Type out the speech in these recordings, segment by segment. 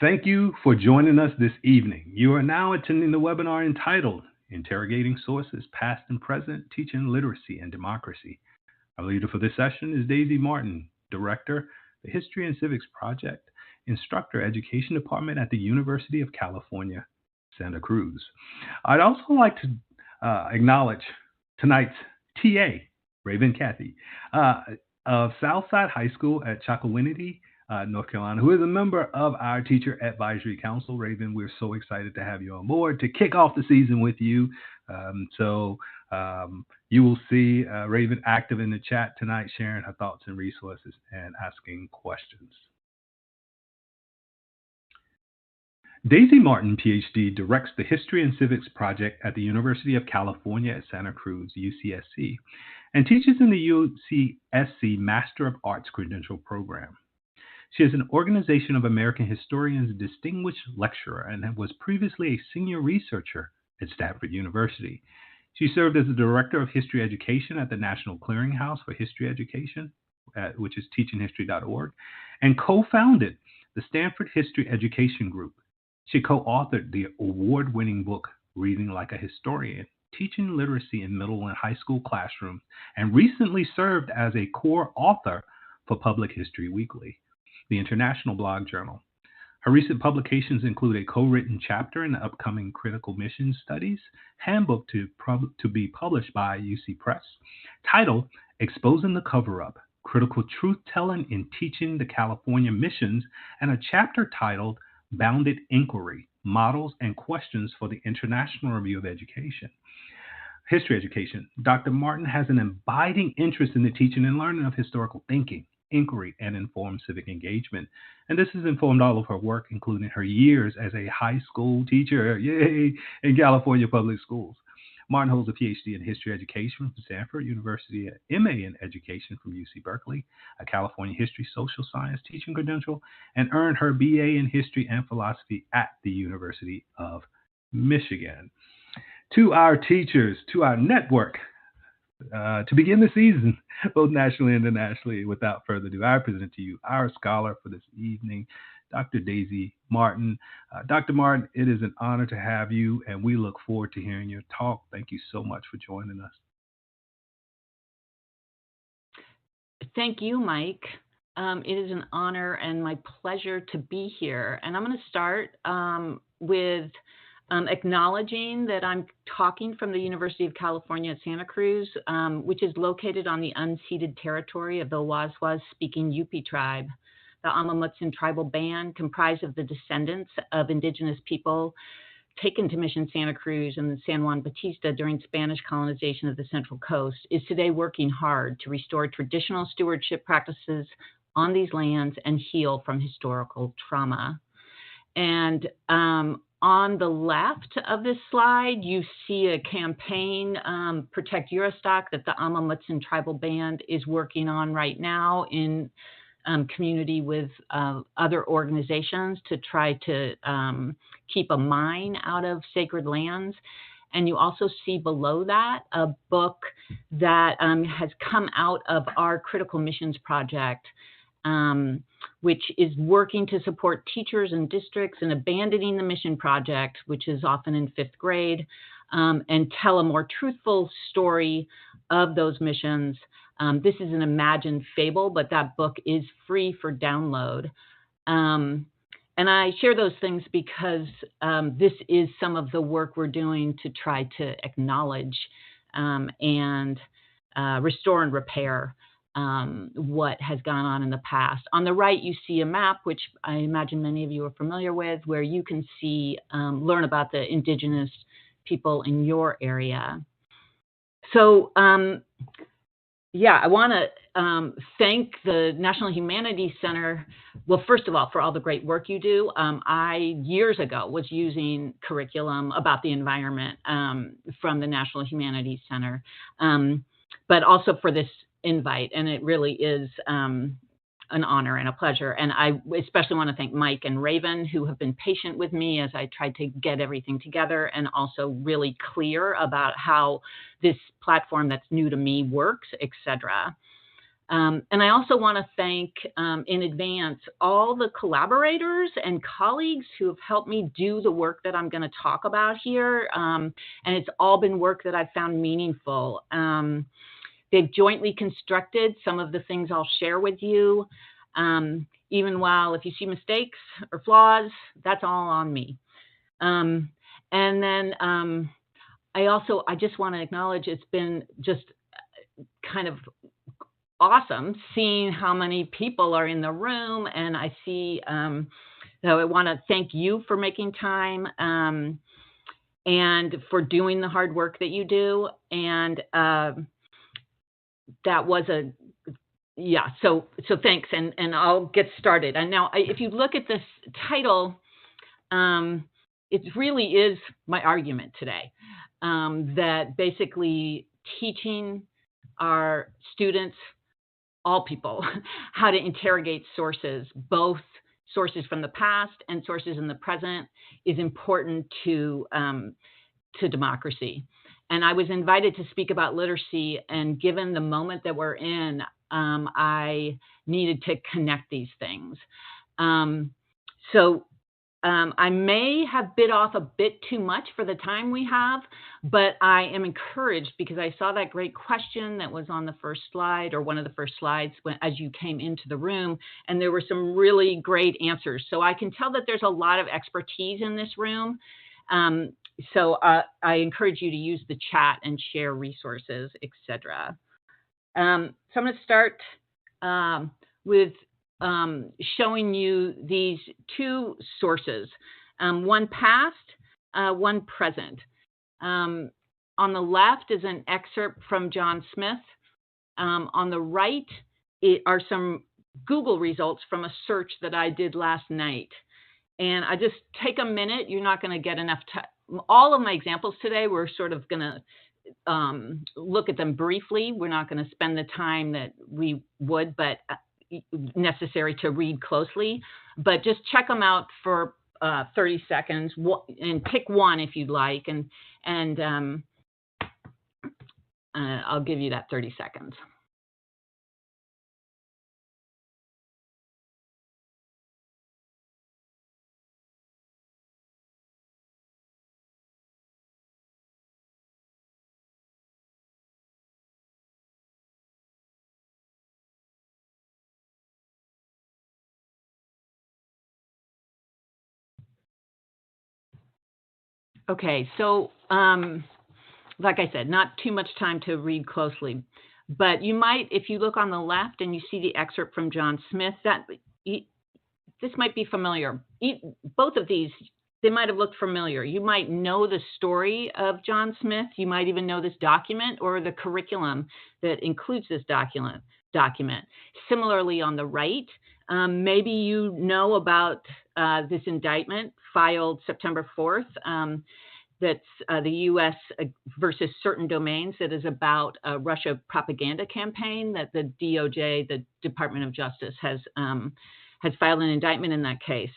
Thank you for joining us this evening. You are now attending the webinar entitled Interrogating Sources Past and Present, Teaching Literacy and Democracy. Our leader for this session is Daisy Martin, Director, the History and Civics Project, Instructor, Education Department at the University of California, Santa Cruz. I'd also like to acknowledge tonight's TA, Raven Cathey, of Southside High School at Chocowinity, North Carolina, who is a member of our Teacher Advisory Council. Raven, we're so excited to have you on board to kick off the season with you. You will see Raven active in the chat tonight, sharing her thoughts and resources and asking questions. Daisy Martin, PhD, directs the History and Civics Project at the University of California at Santa Cruz, UCSC, and teaches in the UCSC Master of Arts Credential Program. She is an Organization of American Historians Distinguished Lecturer and was previously a senior researcher at Stanford University. She served as the Director of History Education at the National Clearinghouse for History Education, which is teachinghistory.org, and co-founded the Stanford History Education Group. She co-authored the award-winning book, Reading Like a Historian, Teaching Literacy in Middle and High School Classrooms, and recently served as a core author for Public History Weekly, the international blog journal. Her recent publications include a co-written chapter in the upcoming Critical Mission Studies handbook to be published by UC Press, titled Exposing the Cover-Up, Critical Truth-Telling in Teaching the California Missions, and a chapter titled Bounded Inquiry, Models and Questions for the International Review of Education. History education. Dr. Martin has an abiding interest in the teaching and learning of historical thinking, inquiry, and informed civic engagement. And this has informed all of her work, including her years as a high school teacher, in California public schools. Martin holds a PhD in History Education from Stanford University, an MA in Education from UC Berkeley, a California History Social Science teaching credential, and earned her BA in History and Philosophy at the University of Michigan. To our teachers, to our network, to begin the season, both nationally and internationally, without further ado, I present to you our scholar for this evening, Dr. Daisy Martin. Dr. Martin, it is an honor to have you, and we look forward to hearing your talk. Thank you so much for joining us. Thank you, Mike. It is an honor and my pleasure to be here. And I'm going to start with acknowledging that I'm talking from the University of California at Santa Cruz, which is located on the unceded territory of the Wazwaz speaking Yupi tribe. The Amamutsin tribal band, comprised of the descendants of indigenous people taken to Mission Santa Cruz and San Juan Bautista during Spanish colonization of the Central Coast, is today working hard to restore traditional stewardship practices on these lands and heal from historical trauma. And on the left of this slide, you see a campaign, Protect Eurostock, that the Amamutsin tribal band is working on right now in community with other organizations to try to keep a mine out of sacred lands. And you also see below that a book that has come out of our Critical Missions Project, which is working to support teachers and districts in abandoning the mission project, which is often in 5th grade, and tell a more truthful story of those missions. This is an imagined fable, but that book is free for download. And I share those things because this is some of the work we're doing to try to acknowledge and restore and repair what has gone on in the past. On the right, you see a map, which I imagine many of you are familiar with, where you can see, learn about the indigenous people in your area. So, I want to thank the National Humanities Center, well, first of all, for all the great work you do. I, years ago, was using curriculum about the environment from the National Humanities Center, but also for this invite, and it really is an honor and a pleasure. And I especially want to thank Mike and Raven, who have been patient with me as I tried to get everything together, and also really clear about how this platform that's new to me works, etc. And I also want to thank in advance all the collaborators and colleagues who have helped me do the work that I'm going to talk about here. And it's all been work that I've found meaningful. They've jointly constructed some of the things I'll share with you. Even while if you see mistakes or flaws, that's all on me. And then I just want to acknowledge it's been just kind of awesome seeing how many people are in the room, and I see so I want to thank you for making time and for doing the hard work that you do. And that was so thanks, and I'll get started. And now if you look at this title, it really is my argument today, that basically teaching our students, all people, how to interrogate sources, both sources from the past and sources in the present, is important to democracy. And I was invited to speak about literacy, and given the moment that we're in, I needed to connect these things. I may have bit off a bit too much for the time we have, but I am encouraged because I saw that great question that was on the first slide, or one of the first slides as you came into the room, and there were some really great answers. So I can tell that there's a lot of expertise in this room. So I encourage you to use the chat and share resources, etc. So I'm going to start with showing you these two sources, one past, one present. On the left is an excerpt from John Smith. On the right are some Google results from a search that I did last night. And I just take a minute. You're not going to get enough time. All of my examples today, we're sort of going to look at them briefly. We're not going to spend the time that we would, but necessary to read closely, but just check them out for 30 seconds and pick one if you'd like, and I'll give you that 30 seconds. Okay, so like I said, not too much time to read closely, but you might, if you look on the left and you see the excerpt from John Smith, this might be familiar. Both of these, they might have looked familiar. You might know the story of John Smith. You might even know this document or the curriculum that includes this document. Similarly, on the right, maybe you know about this indictment filed September 4th. That's the U.S. versus certain domains, that is about a Russia propaganda campaign that the DOJ, the Department of Justice, has filed an indictment in that case.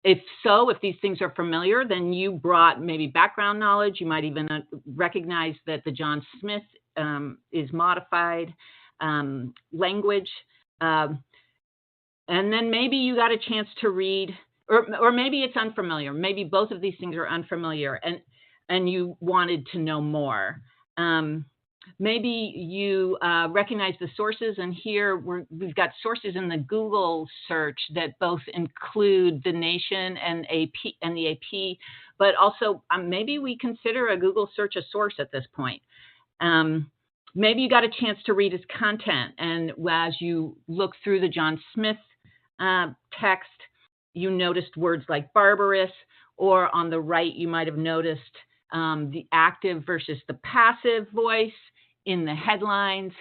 If these things are familiar, then you brought maybe background knowledge. You might even recognize that the John Smith is modified language. And then maybe you got a chance to read, or maybe it's unfamiliar. Maybe both of these things are unfamiliar, and you wanted to know more. Maybe you recognize the sources, and here we've got sources in the Google search that both include The Nation and the AP, but also maybe we consider a Google search a source at this point. Maybe you got a chance to read his content, and as you look through the John Smith text, you noticed words like barbarous, or on the right, you might have noticed the active versus the passive voice in the headlines.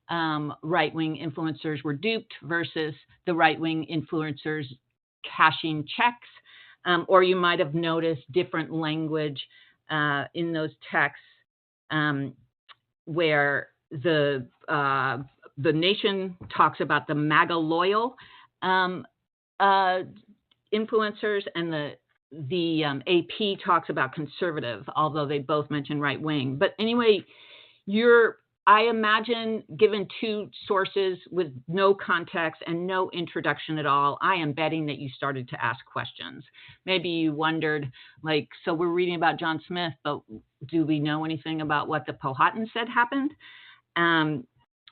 Right-wing influencers were duped versus the right-wing influencers cashing checks. Or you might have noticed different language in those texts where the Nation talks about the MAGA loyal influencers, and the AP talks about conservative, although they both mention right wing. But anyway, you're I imagine, given two sources with no context and no introduction at all, I am betting that you started to ask questions. Maybe you wondered, like, so we're reading about John Smith, but do we know anything about what the Powhatan said happened?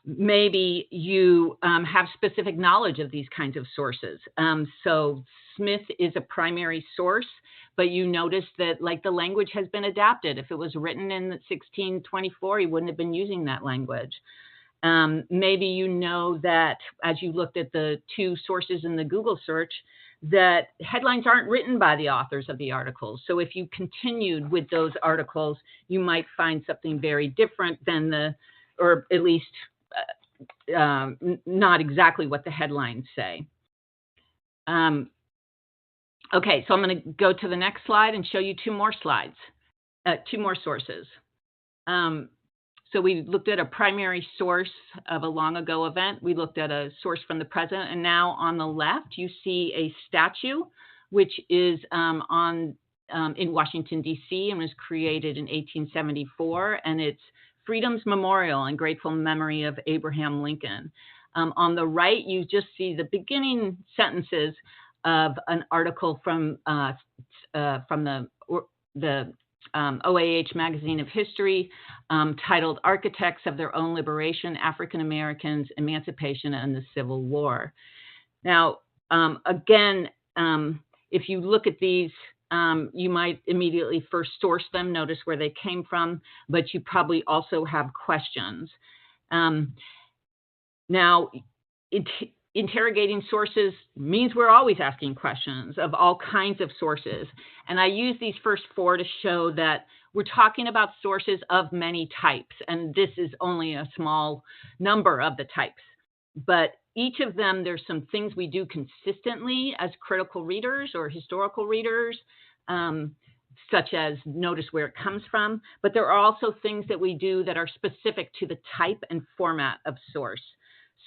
Maybe you have specific knowledge of these kinds of sources. So Smith is a primary source, but you notice that, like, the language has been adapted. If it was written in 1624, he wouldn't have been using that language. Maybe you know that as you looked at the two sources in the Google search, that headlines aren't written by the authors of the articles. So if you continued with those articles, you might find something very different than or at least not exactly what the headlines say. Okay, so I'm going to go to the next slide and show you two more slides, two more sources. So we looked at a primary source of a long ago event. We looked at a source from the present, and now on the left you see a statue, which is in Washington, D.C. and was created in 1874, and it's Freedom's Memorial in grateful memory of Abraham Lincoln. On the right, you just see the beginning sentences of an article from the OAH Magazine of History titled Architects of Their Own Liberation, African Americans, Emancipation, and the Civil War. Now, again, if you look at these, you might immediately first source them, notice where they came from, but you probably also have questions. Now, interrogating sources means we're always asking questions of all kinds of sources. And I use these first four to show that we're talking about sources of many types, and this is only a small number of the types. But each of them, there's some things we do consistently as critical readers or historical readers, such as notice where it comes from. But there are also things that we do that are specific to the type and format of source.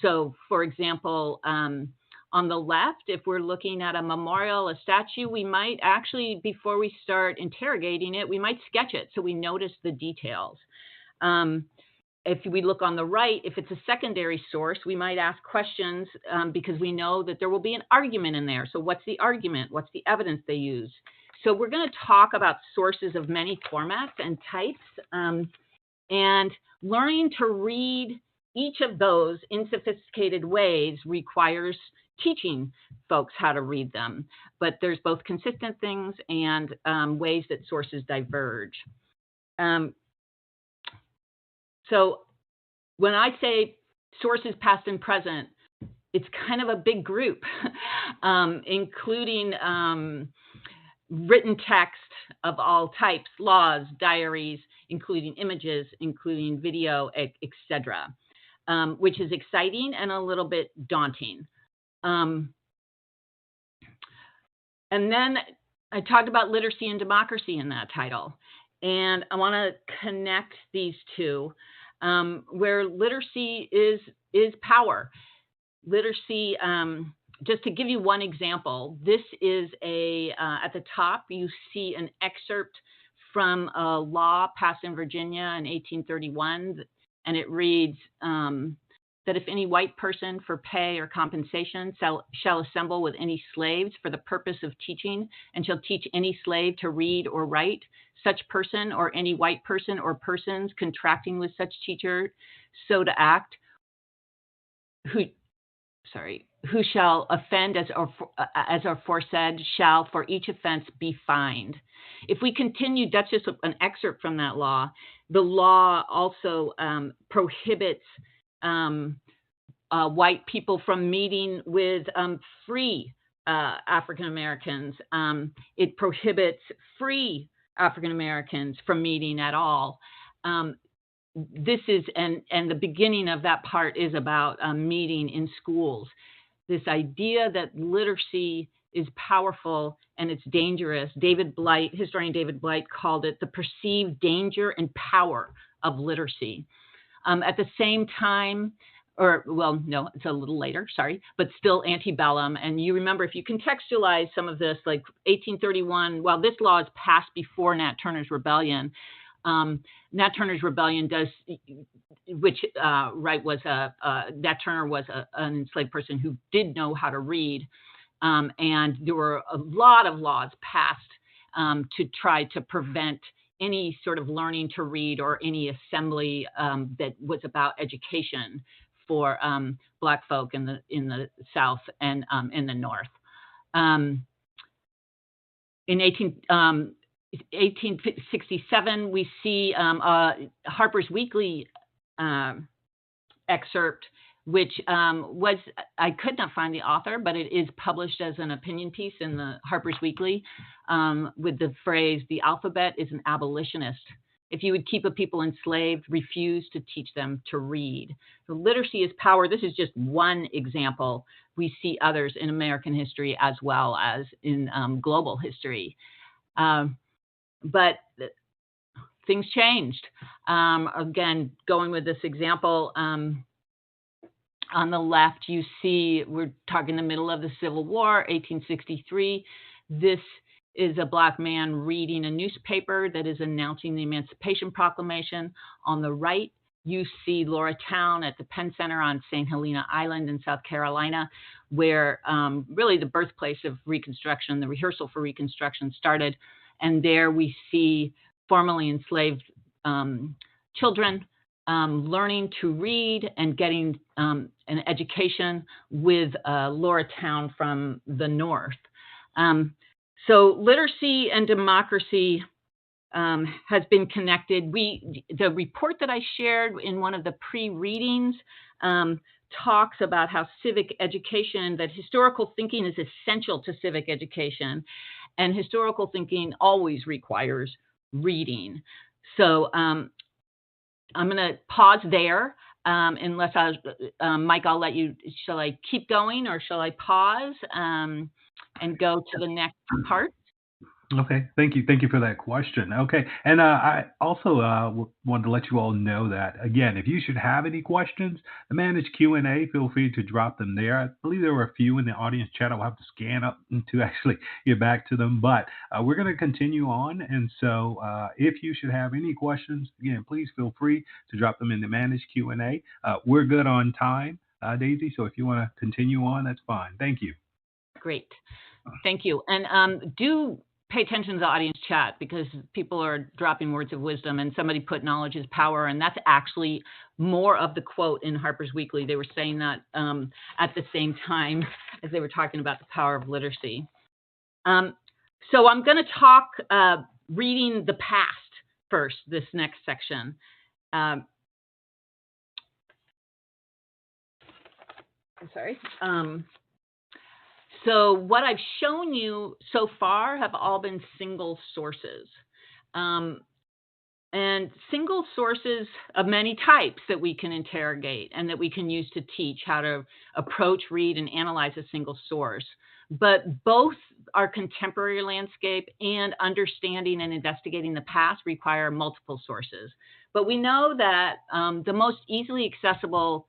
So, for example, on the left, if we're looking at a memorial, a statue, we might actually, before we start interrogating it, we might sketch it so we notice the details. If we look on the right, if it's a secondary source, we might ask questions because we know that there will be an argument in there. So what's the argument? What's the evidence they use? So we're going to talk about sources of many formats and types, and learning to read each of those in sophisticated ways requires teaching folks how to read them. But there's both consistent things and ways that sources diverge. So when I say sources past and present, it's kind of a big group, including written text of all types, laws, diaries, including images, including video, etc., which is exciting and a little bit daunting. And then I talked about literacy and democracy in that title. And I want to connect these two, where literacy is power. Literacy, just to give you one example, this is at the top, you see an excerpt from a law passed in Virginia in 1831, and it reads that if any white person for pay or compensation shall assemble with any slaves for the purpose of teaching, and shall teach any slave to read or write, such person or any white person or persons contracting with such teacher so to act, who shall offend as aforesaid shall for each offense be fined. If we continue, that's just an excerpt from that law. The law also prohibits white people from meeting with free African Americans. It prohibits free African Americans from meeting at all. This is, and the beginning of that part is about meeting in schools. This idea that literacy is powerful and it's dangerous. Historian David Blight called it the perceived danger and power of literacy. At the same time, no, it's a little later, sorry, but still antebellum. And you remember, if you contextualize some of this, like 1831, well, this law is passed before Nat Turner's Rebellion. Nat Turner's Rebellion does which Wright was Nat Turner was an enslaved person who did know how to read, and there were a lot of laws passed to try to prevent any sort of learning to read or any assembly that was about education for Black folk in the South and in the North. In 1867, we see Harper's Weekly excerpt, which was, I could not find the author, but it is published as an opinion piece in the Harper's Weekly with the phrase, "The alphabet is an abolitionist. If you would keep a people enslaved, refuse to teach them to read." So literacy is power. This is just one example. We see others in American history as well as in global history. But things changed. Again, going with this example, on the left, you see we're talking the middle of the Civil War, 1863. This is a Black man reading a newspaper that is announcing the Emancipation Proclamation. On the right, you see Laura Town at the Penn Center on St. Helena Island in South Carolina, where really the birthplace of Reconstruction, the rehearsal for Reconstruction started. And there we see formerly enslaved children learning to read and getting an education with Laura Town from the North. So literacy and democracy has been connected. The report that I shared in one of the pre-readings talks about how civic education, that historical thinking is essential to civic education, and historical thinking always requires reading. So I'm going to pause there, unless Mike, I'll let you, shall I keep going or shall I pause and go to the next part? Okay, thank you. Thank you for that question. Okay, and I also wanted to let you all know that, again, if you should have any questions, the managed Q&A, feel free to drop them there. I believe there were a few in the audience chat. I'll have to scan up to actually get back to them, but we're going to continue on. And so if you should have any questions, again, please feel free to drop them in the managed Q&A. We're good on time, Daisy, so if you want to continue on, that's fine. Thank you. Great. Thank you. And do pay attention to the audience chat, because people are dropping words of wisdom, and somebody put knowledge is power, and that's actually more of the quote in Harper's Weekly. They were saying that at the same time as they were talking about the power of literacy. So I'm going to talk reading the past first, this next section. I'm sorry. So what I've shown you so far have all been single sources. And single sources of many types that we can interrogate and that we can use to teach how to approach, read, and analyze a single source. But both our contemporary landscape and understanding and investigating the past require multiple sources. But we know that the most easily accessible,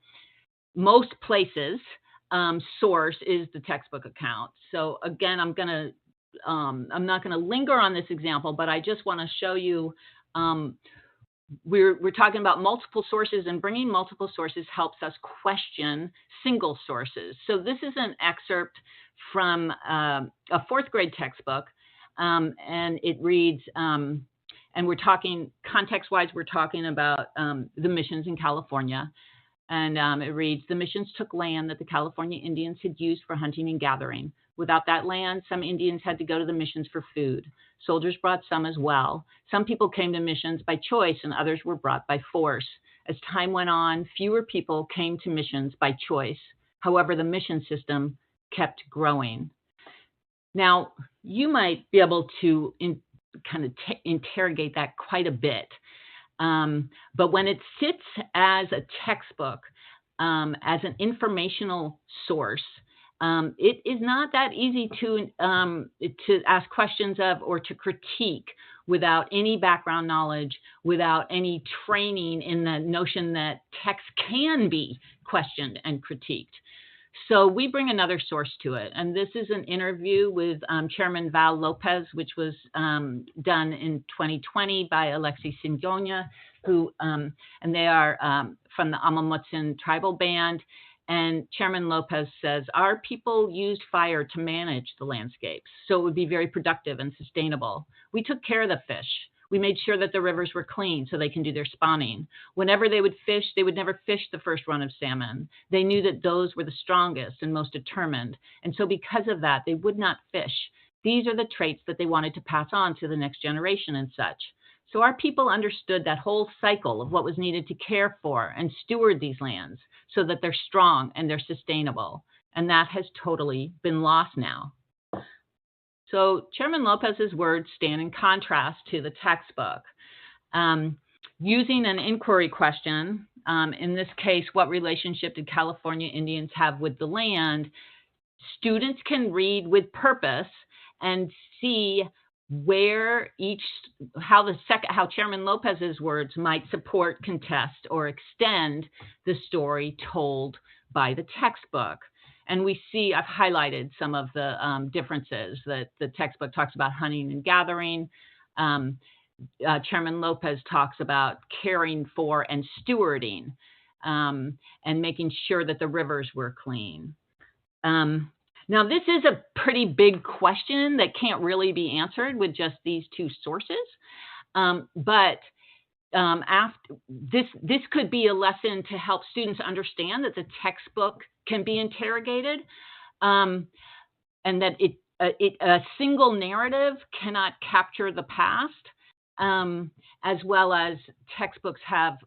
most places, source is the textbook account. So again, I'm not going to linger on this example, but I just want to show you we're talking about multiple sources, and bringing multiple sources helps us question single sources. So this is an excerpt from a fourth grade textbook, and it reads, and we're talking context-wise, we're talking about the missions in California. And it reads, "The missions took land that the California Indians had used for hunting and gathering. Without that land, some Indians had to go to the missions for food. Soldiers brought some as well. Some people came to missions by choice, and others were brought by force. As time went on, fewer people came to missions by choice. However, the mission system kept growing." Now, you might be able to interrogate that quite a bit. But when it sits as a textbook, as an informational source, it is not that easy to ask questions of or to critique without any background knowledge, without any training in the notion that text can be questioned and critiqued. So we bring another source to it. And this is an interview with Chairman Val Lopez, which was done in 2020 by Alexi Singonia. and they are from the Amamutsin tribal band. And Chairman Lopez says, our people used fire to manage the landscapes, so it would be very productive and sustainable. We took care of the fish. We made sure that the rivers were clean so they can do their spawning. Whenever they would fish, they would never fish the first run of salmon. They knew that those were the strongest and most determined. And so because of that, they would not fish. These are the traits that they wanted to pass on to the next generation and such. So our people understood that whole cycle of what was needed to care for and steward these lands so that they're strong and they're sustainable. And that has totally been lost now. So Chairman Lopez's words stand in contrast to the textbook. Using an inquiry question, in this case, what relationship did California Indians have with the land? Students can read with purpose and see where how Chairman Lopez's words might support, contest, or extend the story told by the textbook. And we see, I've highlighted some of the differences that the textbook talks about hunting and gathering. Chairman Lopez talks about caring for and stewarding and making sure that the rivers were clean. Now, this is a pretty big question that can't really be answered with just these two sources. But after this could be a lesson to help students understand that the textbook can be interrogated, and that a single narrative cannot capture the past, as well as textbooks have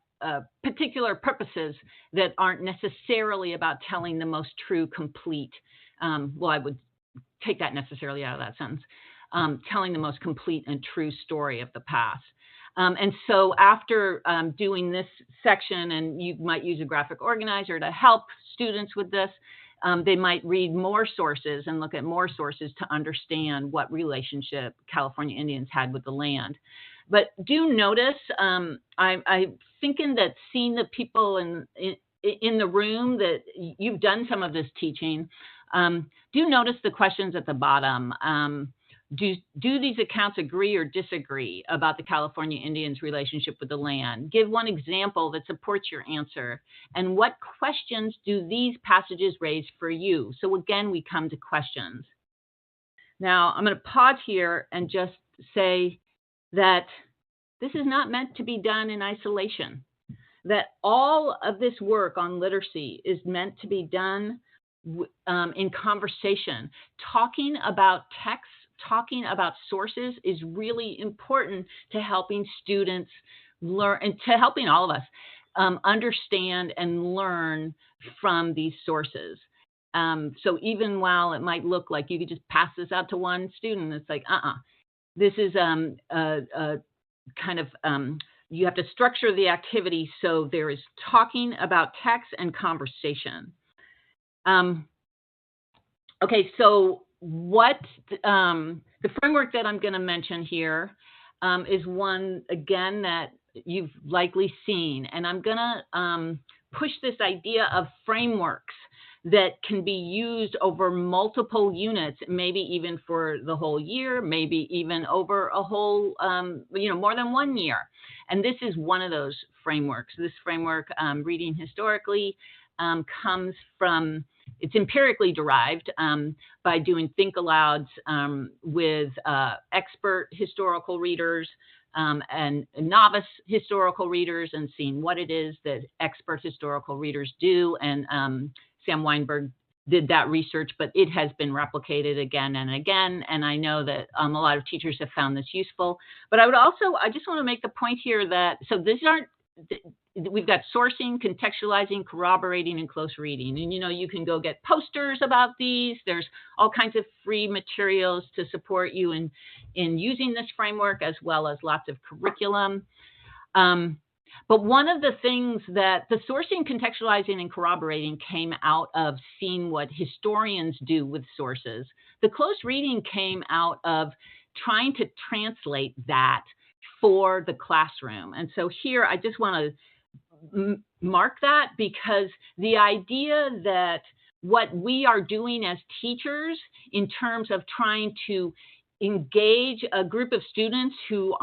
particular purposes that aren't necessarily about telling the most true, complete. Well, I would take that necessarily out of that sentence, telling the most complete and true story of the past. And so after doing this section, and you might use a graphic organizer to help students with this, they might read more sources and look at more sources to understand what relationship California Indians had with the land. But do notice, I'm thinking that seeing the people in the room, that you've done some of this teaching, do notice the questions at the bottom. Do these accounts agree or disagree about the California Indians' relationship with the land? Give one example that supports your answer. And what questions do these passages raise for you? So again, we come to questions. Now, I'm going to pause here and just say that this is not meant to be done in isolation, that all of this work on literacy is meant to be done in conversation. Talking about texts, talking about sources is really important to helping students learn, and to helping all of us understand and learn from these sources. So even while it might look like you could just pass this out to one student, it's like, this is kind of, you have to structure the activity so there is talking about text and conversation. Okay, so what the framework that I'm going to mention here is one, again, that you've likely seen. And I'm going to push this idea of frameworks that can be used over multiple units, maybe even for the whole year, maybe even over a whole, more than 1 year. And this is one of those frameworks. This framework, reading historically, comes from, it's empirically derived by doing think alouds with expert historical readers and novice historical readers, and seeing what it is that expert historical readers do. And Sam Weinberg did that research, but it has been replicated again and again. And I know that a lot of teachers have found this useful. But I just want to make the point here that, so these aren't, we've got sourcing, contextualizing, corroborating, and close reading. And, you can go get posters about these. There's all kinds of free materials to support you in using this framework, as well as lots of curriculum. But one of the things that the sourcing, contextualizing, and corroborating came out of seeing what historians do with sources. The close reading came out of trying to translate that for the classroom. And so here, I just want to mark that, because the idea that what we are doing as teachers in terms of trying to engage a group of students who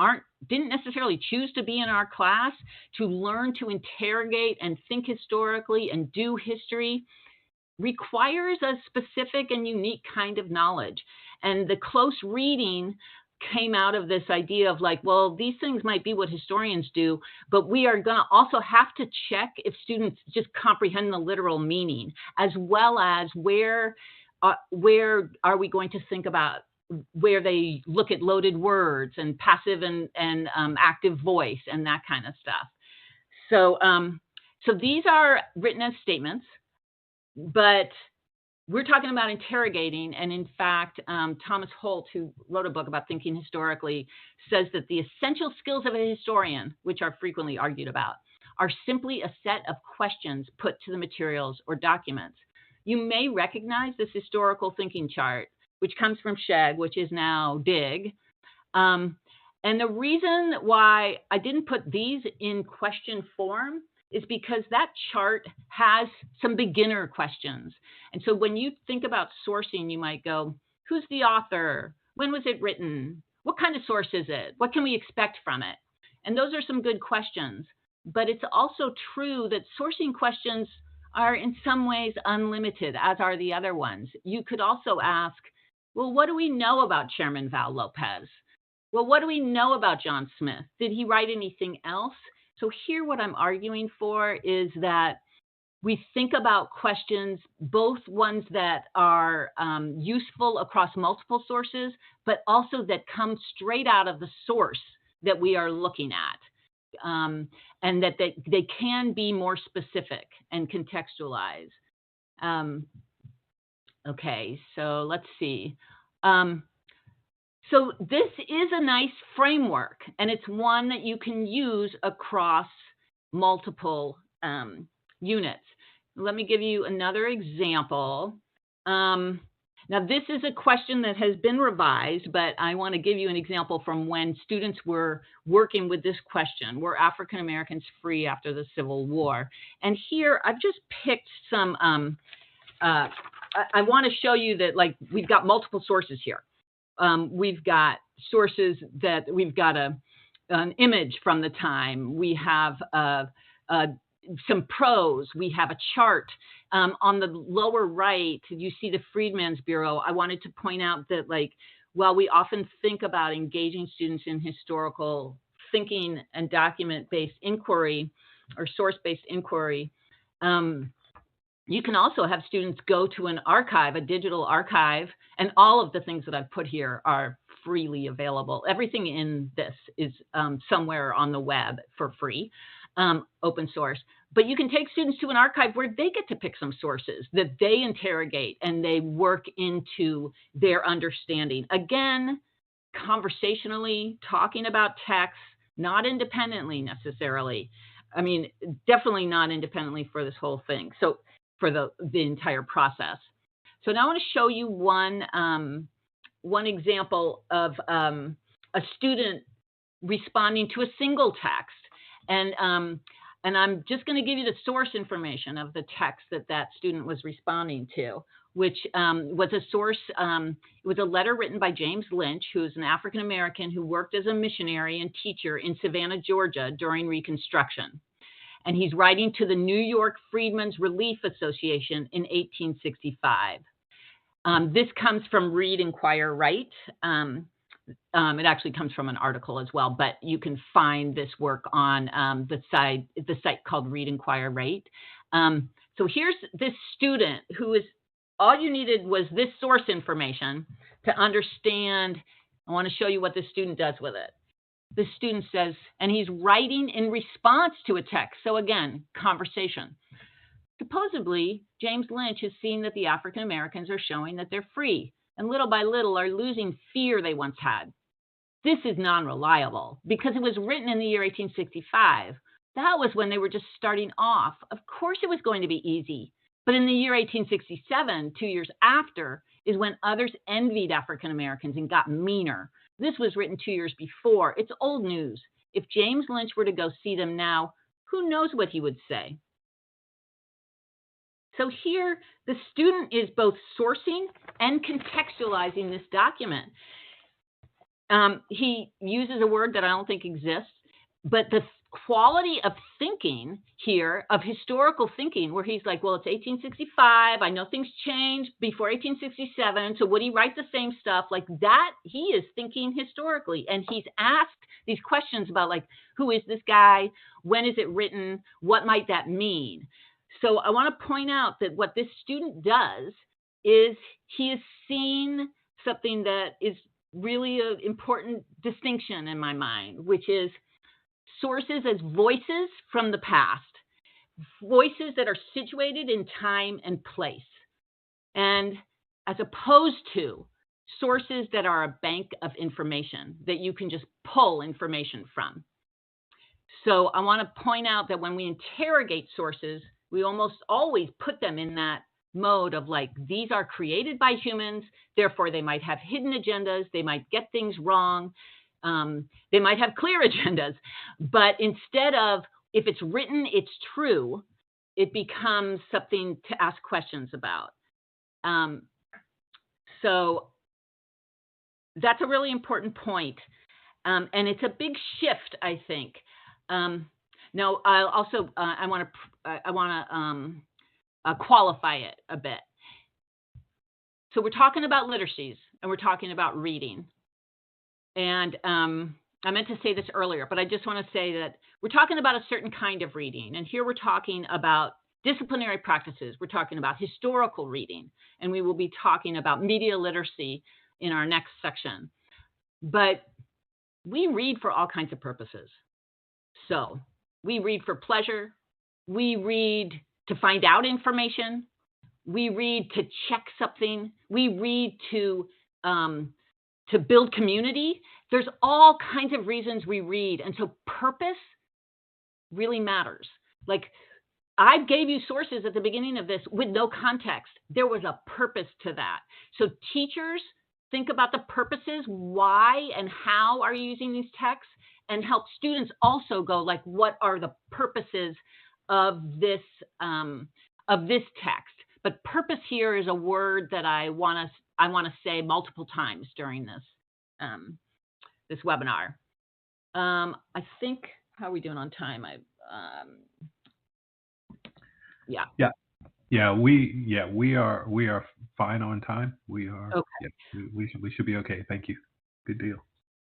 didn't necessarily choose to be in our class to learn to interrogate and think historically and do history requires a specific and unique kind of knowledge. And the close reading came out of this idea of like, well, these things might be what historians do, but we are going to also have to check if students just comprehend the literal meaning, as well as where are we going to think about where they look at loaded words and passive and active voice and that kind of stuff. So these are written as statements, but we're talking about interrogating. And in fact, Thomas Holt, who wrote a book about thinking historically, says that the essential skills of a historian, which are frequently argued about, are simply a set of questions put to the materials or documents. You may recognize this historical thinking chart, which comes from Sheg, which is now Dig. And the reason why I didn't put these in question form is because that chart has some beginner questions. And so when you think about sourcing, you might go, who's the author? When was it written? What kind of source is it? What can we expect from it? And those are some good questions. But it's also true that sourcing questions are in some ways unlimited, as are the other ones. You could also ask, well, what do we know about Chairman Val Lopez? Well, what do we know about John Smith? Did he write anything else? So here what I'm arguing for is that we think about questions, both ones that are useful across multiple sources, but also that come straight out of the source that we are looking at, and that they can be more specific and contextualize. Okay, so let's see. So this is a nice framework, and it's one that you can use across multiple units. Let me give you another example. Now, this is a question that has been revised, but I want to give you an example from when students were working with this question. Were African Americans free after the Civil War? And here I've just picked some, I want to show you that like we've got multiple sources here. We've got sources that we've got an image from the time. We have some prose. We have a chart. On the lower right, you see the Freedmen's Bureau. I wanted to point out that, like, while we often think about engaging students in historical thinking and document-based inquiry or source-based inquiry, you can also have students go to an archive, a digital archive, and all of the things that I've put here are freely available. Everything in this is somewhere on the web for free, open source. But you can take students to an archive where they get to pick some sources that they interrogate and they work into their understanding. Again, conversationally, talking about text, not independently necessarily. I mean, definitely not independently for this whole thing. So for the entire process. So now I want to show you one example of a student responding to a single text. And I'm just going to give you the source information of the text that student was responding to, which was a source, it was a letter written by James Lynch, who is an African American who worked as a missionary and teacher in Savannah, Georgia during Reconstruction. And he's writing to the New York Freedmen's Relief Association in 1865. This comes from Read, Inquire, Write. It actually comes from an article as well, but you can find this work on the site called Read, Inquire, Write. So here's this student who is, all you needed was this source information to understand. I want to show you what this student does with it. The student says, and he's writing in response to a text. So again, conversation. Supposedly, James Lynch has seen that the African Americans are showing that they're free and little by little are losing fear they once had. This is non-reliable because it was written in the year 1865. That was when they were just starting off. Of course it was going to be easy. But in the year 1867, 2 years after, is when others envied African Americans and got meaner. This was written 2 years before. It's old news. If James Lynch were to go see them now, who knows what he would say? So here, the student is both sourcing and contextualizing this document. he uses a word that I don't think exists, but the quality of thinking here, of historical thinking, where he's like, well, it's 1865. I know things changed before 1867. So would he write the same stuff like that? He is thinking historically. And he's asked these questions about, like, who is this guy? When is it written? What might that mean? So I want to point out that what this student does is he has seen something that is really an important distinction in my mind, which is sources as voices from the past, voices that are situated in time and place, and as opposed to sources that are a bank of information that you can just pull information from. So I want to point out that when we interrogate sources, we almost always put them in that mode of, like, these are created by humans, therefore they might have hidden agendas, they might get things wrong, they might have clear agendas, but instead of, if it's written, it's true, it becomes something to ask questions about. So that's a really important point. And it's a big shift, I think. Now, I'll also, I want to qualify it a bit. So we're talking about literacies, and we're talking about reading. And I meant to say this earlier, but I just want to say that we're talking about a certain kind of reading. And here we're talking about disciplinary practices. We're talking about historical reading. And we will be talking about media literacy in our next section. But we read for all kinds of purposes. So we read for pleasure. We read to find out information. We read to check something. We read to build community. There's all kinds of reasons we read. And so purpose really matters. Like, I gave you sources at the beginning of this with no context. There was a purpose to that. So teachers, think about the purposes, why and how are you using these texts, and help students also go, like, what are the purposes of this text? But purpose here is a word that I want to say multiple times during this this webinar. I think, how are we doing on time? We are fine on time. We are. Okay. Yeah, we should be okay. Thank you. Good deal.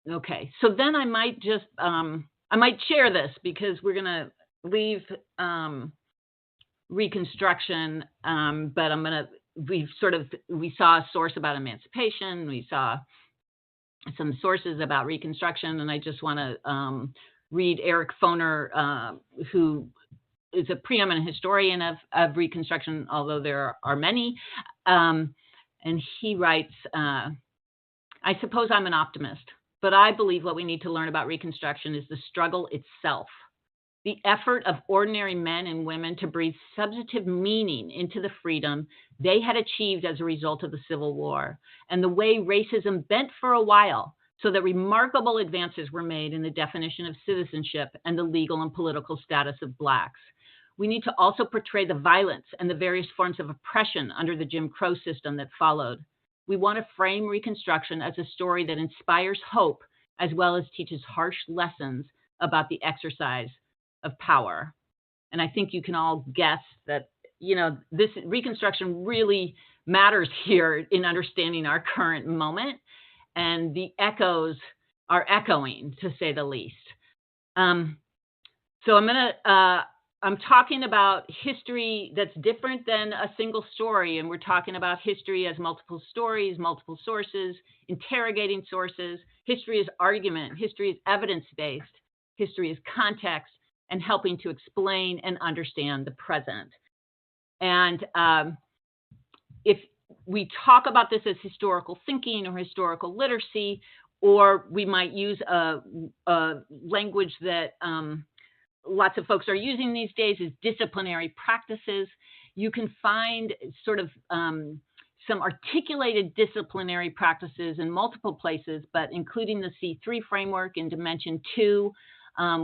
Okay. So then I might just I might share this, because we're gonna leave Reconstruction, but we saw a source about emancipation. We saw some sources about Reconstruction, and I just want to read Eric Foner, who is a preeminent historian of Reconstruction, although there are many. And he writes, I suppose I'm an optimist, but I believe what we need to learn about Reconstruction is the struggle itself, the effort of ordinary men and women to breathe substantive meaning into the freedom they had achieved as a result of the Civil War, and the way racism bent for a while so that remarkable advances were made in the definition of citizenship and the legal and political status of Blacks. We need to also portray the violence and the various forms of oppression under the Jim Crow system that followed. We want to frame Reconstruction as a story that inspires hope, as well as teaches harsh lessons about the exercise of power. And I think you can all guess that, this Reconstruction really matters here in understanding our current moment, and the echoes are echoing, to say the least. So I'm talking about history that's different than a single story, and we're talking about history as multiple stories, multiple sources, interrogating sources. History is argument. History is evidence-based. History is context, and helping to explain and understand the present. And if we talk about this as historical thinking or historical literacy, or we might use a language that lots of folks are using these days, is disciplinary practices. You can find sort of some articulated disciplinary practices in multiple places, but including the C3 framework in Dimension 2,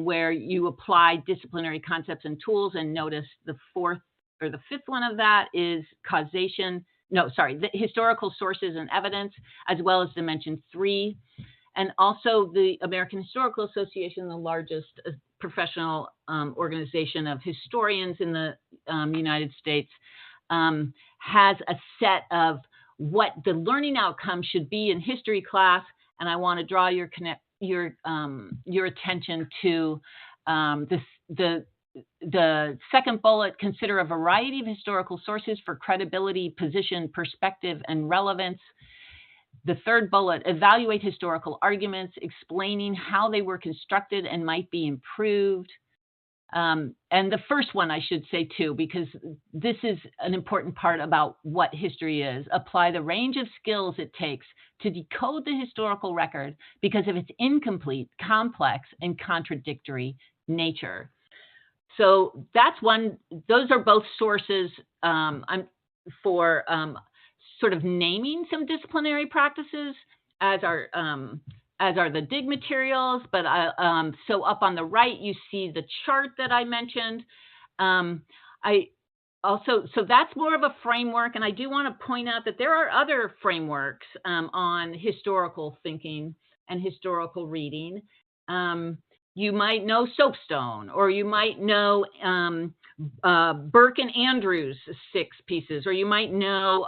where you apply disciplinary concepts and tools. And notice the fifth one of that is the historical sources and evidence, as well as Dimension 3. and also the American Historical Association, the largest professional organization of historians in the United States, has a set of what the learning outcome should be in history class. And I want to draw your attention to the second bullet: consider a variety of historical sources for credibility, position, perspective, and relevance. The third bullet: evaluate historical arguments, explaining how they were constructed and might be improved. And the first one, I should say too, because this is an important part about what history is: apply the range of skills it takes to decode the historical record because of its incomplete, complex, and contradictory nature. So that's one. Those are both sources for sort of naming some disciplinary practices, as are the dig materials. But so up on the right, you see the chart that I mentioned. So that's more of a framework, and I do want to point out that there are other frameworks on historical thinking and historical reading. You might know Soapstone, or you might know Burke and Andrews' 6 pieces, or you might know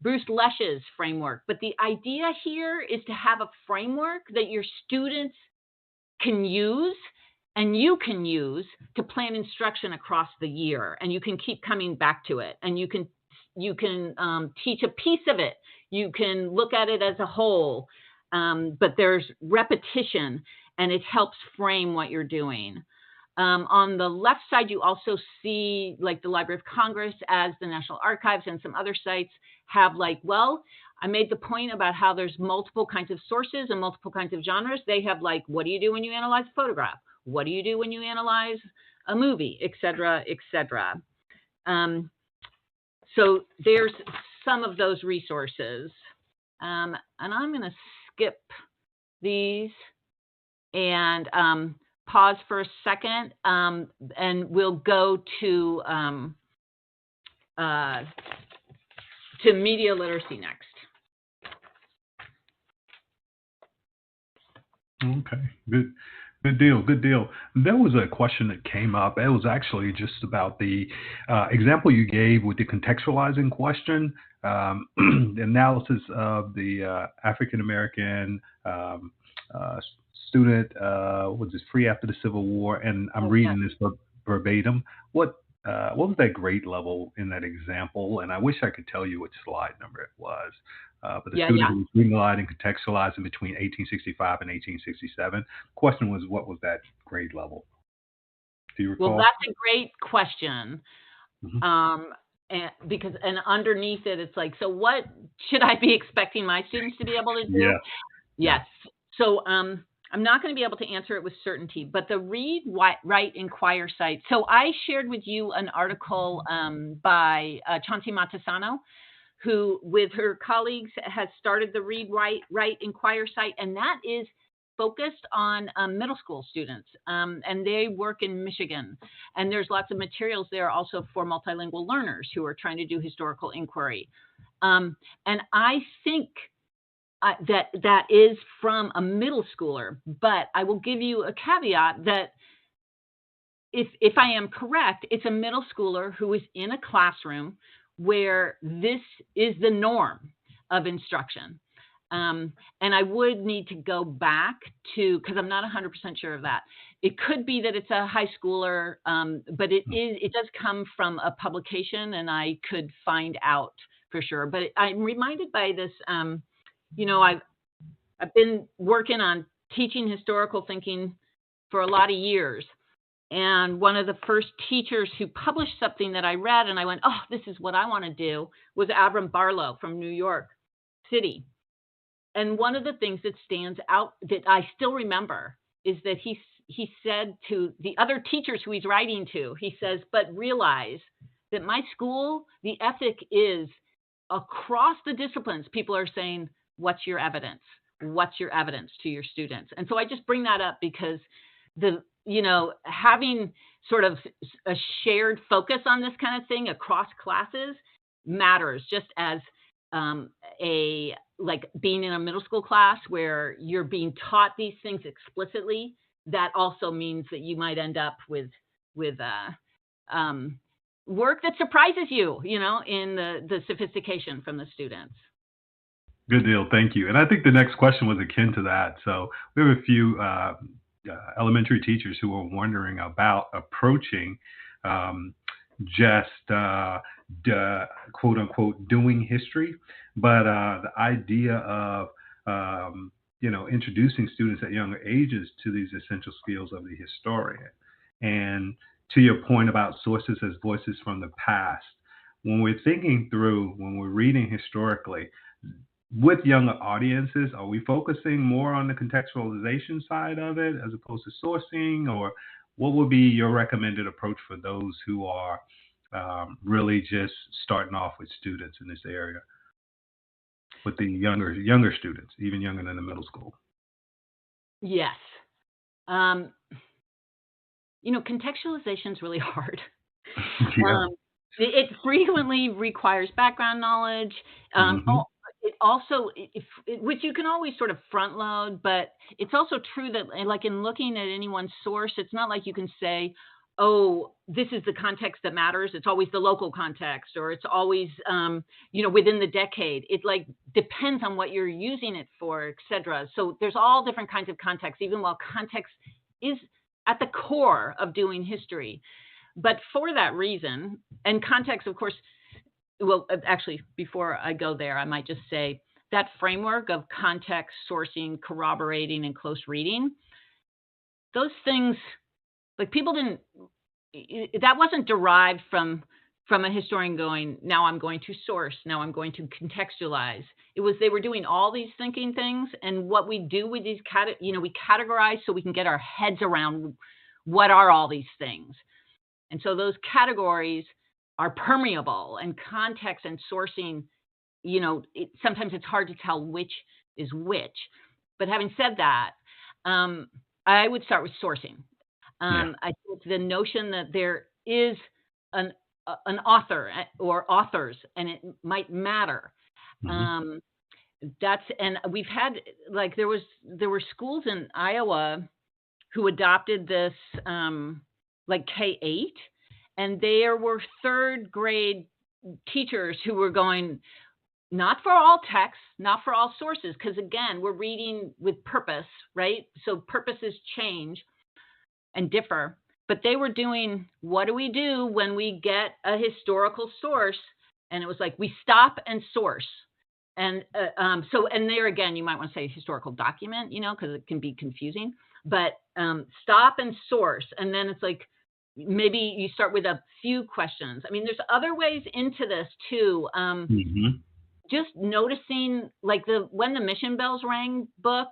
Bruce Lesch's framework. But the idea here is to have a framework that your students can use and you can use to plan instruction across the year, and you can keep coming back to it, and you can teach a piece of it. You can look at it as a whole, but there's repetition, and it helps frame what you're doing. On the left side, you also see like the Library of Congress, as the National Archives and some other sites have, like, well, I made the point about how there's multiple kinds of sources and multiple kinds of genres. They have, like, what do you do when you analyze a photograph? What do you do when you analyze a movie, et cetera, et cetera. So there's some of those resources. And I'm going to skip these and pause for a second, and we'll go to media literacy next. Okay, good. Good deal. Good deal. There was a question that came up. It was actually just about the example you gave with the contextualizing question, the analysis of the African American student was it free after the Civil War, and I'm reading this verbatim. What was that grade level in that example? And I wish I could tell you which slide number it was. But the student who was reading aloud and contextualizing between 1865 and 1867. The question was, what was that grade level? Do you recall? Well, that's a great question. Mm-hmm. And underneath it, it's like, so what should I be expecting my students to be able to do? Yeah. Yes. So I'm not going to be able to answer it with certainty, but the Read, Write, Inquire site. So I shared with you an article by Chauncey Montesano, who with her colleagues has started the Read, Write, Inquire site, and that is focused on middle school students, and they work in Michigan. And there's lots of materials there also for multilingual learners who are trying to do historical inquiry. And I think that is from a middle schooler, but I will give you a caveat that if I am correct, it's a middle schooler who is in a classroom where this is the norm of instruction. And I would need to go back to, because I'm not 100% sure of that. It could be that it's a high schooler, but it does come from a publication, and I could find out for sure. But I'm reminded by this, I've been working on teaching historical thinking for a lot of years. And one of the first teachers who published something that I read and I went, oh, this is what I want to do, was Abram Barlow from New York City. And one of the things that stands out that I still remember is that he said to the other teachers who he's writing to, he says, but realize that my school, the ethic is across the disciplines. People are saying, what's your evidence? What's your evidence to your students? And so I just bring that up because having sort of a shared focus on this kind of thing across classes matters, just as a like being in a middle school class where you're being taught these things explicitly, that also means that you might end up with work that surprises you, in the sophistication from the students. Good deal. Thank you. And I think the next question was akin to that. So we have a few elementary teachers who are wondering about approaching just quote unquote doing history, but the idea of introducing students at younger ages to these essential skills of the historian. And to your point about sources as voices from the past, when we're thinking through, when we're reading historically, with younger audiences, are we focusing more on the contextualization side of it as opposed to sourcing, or what would be your recommended approach for those who are really just starting off with students in this area, with the younger students, even younger than the middle school? Yes. Contextualization is really hard. Yeah. It frequently requires background knowledge. Hmm. It also, which you can always sort of front load, but it's also true that, like in looking at any one source, it's not like you can say, oh, this is the context that matters. It's always the local context, or it's always, within the decade. It like depends on what you're using it for, et cetera. So there's all different kinds of context, even while context is at the core of doing history. But for that reason, and context, of course, well, actually, before I go there, I might just say that framework of context, sourcing, corroborating, and close reading, those things, like that wasn't derived from a historian going, now I'm going to source, now I'm going to contextualize. It was, they were doing all these thinking things, and what we do with these, we categorize so we can get our heads around what are all these things. And so those categories are permeable, and context and sourcing, sometimes it's hard to tell which is which. But having said that, I would start with sourcing. Yeah. I think the notion that there is an author or authors, and it might matter. Hmm. And we've had, like, there were schools in Iowa who adopted this, like K-8, and there were third grade teachers who were going, not for all texts, not for all sources, because again, we're reading with purpose, right? So purposes change and differ, but they were doing, what do we do when we get a historical source? And it was like, we stop and source. And and there again, you might want to say historical document, because it can be confusing, but stop and source. And then it's like, maybe you start with a few questions. I mean, there's other ways into this too. Hmm. Just noticing, like When the Mission Bells Rang book,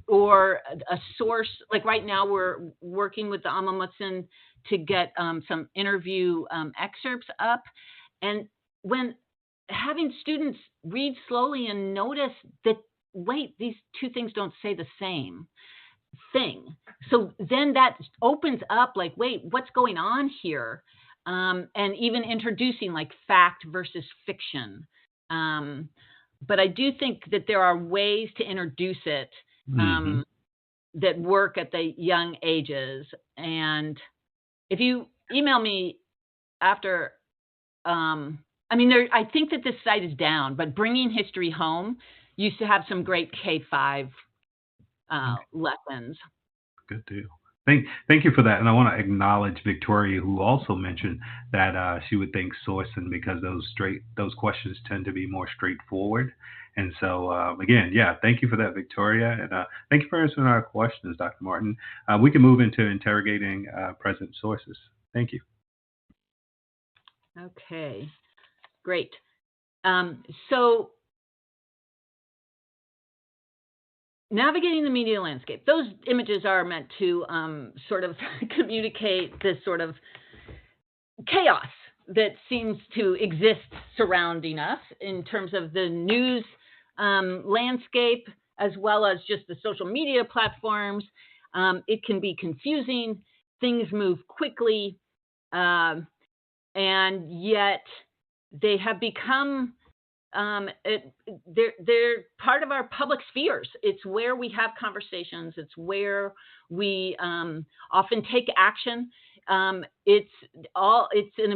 or a source. Like right now, we're working with the Alma Mutsun to get some interview excerpts up, and when having students read slowly and notice that, wait, these two things don't say the same thing. So then that opens up, like, wait, what's going on here? And even introducing like fact versus fiction. But I do think that there are ways to introduce it Hmm. that work at the young ages. And if you email me after, I think that this site is down, but Bringing History Home used to have some great K-5 lessons. Good deal. Thank you for that. And I want to acknowledge Victoria, who also mentioned that she would think sourcing because those questions tend to be more straightforward. And so again, yeah, thank you for that, Victoria, and thank you for answering our questions, Dr. Martin. We can move into interrogating present sources. Thank you. Okay, great. So navigating the media landscape. Those images are meant to sort of communicate this sort of chaos that seems to exist surrounding us in terms of the news landscape, as well as just the social media platforms. It can be confusing. Things move quickly, and yet they have become they're part of our public spheres. It's where we have conversations. It's where we often take action. It's an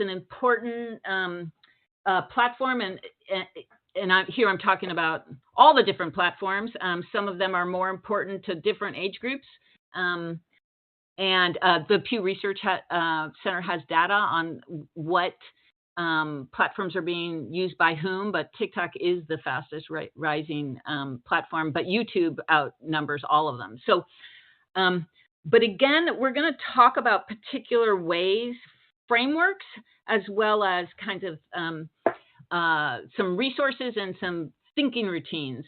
important platform, and I'm talking about all the different platforms. Some of them are more important to different age groups. And the Pew Research Center has data on what platforms are being used by whom, but TikTok is the fastest rising platform, but YouTube outnumbers all of them. So, but again, we're going to talk about particular ways, frameworks, as well as kinds of some resources and some thinking routines,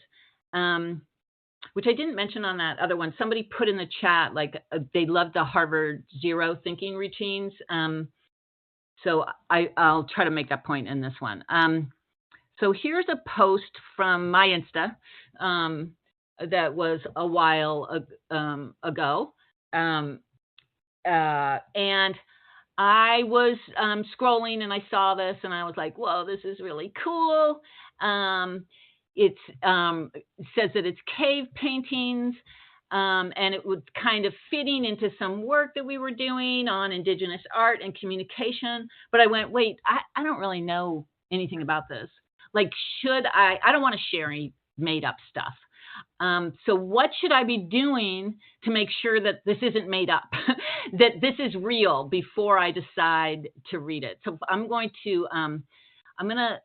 which I didn't mention on that other one. Somebody put in the chat, like they love the Harvard Zero thinking routines. So I'll try to make that point in this one. So here's a post from my Insta that was a while ago. And I was scrolling and I saw this and I was like, whoa, this is really cool. It says that it's cave paintings. And it was kind of fitting into some work that we were doing on Indigenous art and communication. But I went, wait, I don't really know anything about this. Like, I don't want to share any made up stuff. So what should I be doing to make sure that this isn't made up, that this is real before I decide to read it? So I'm going to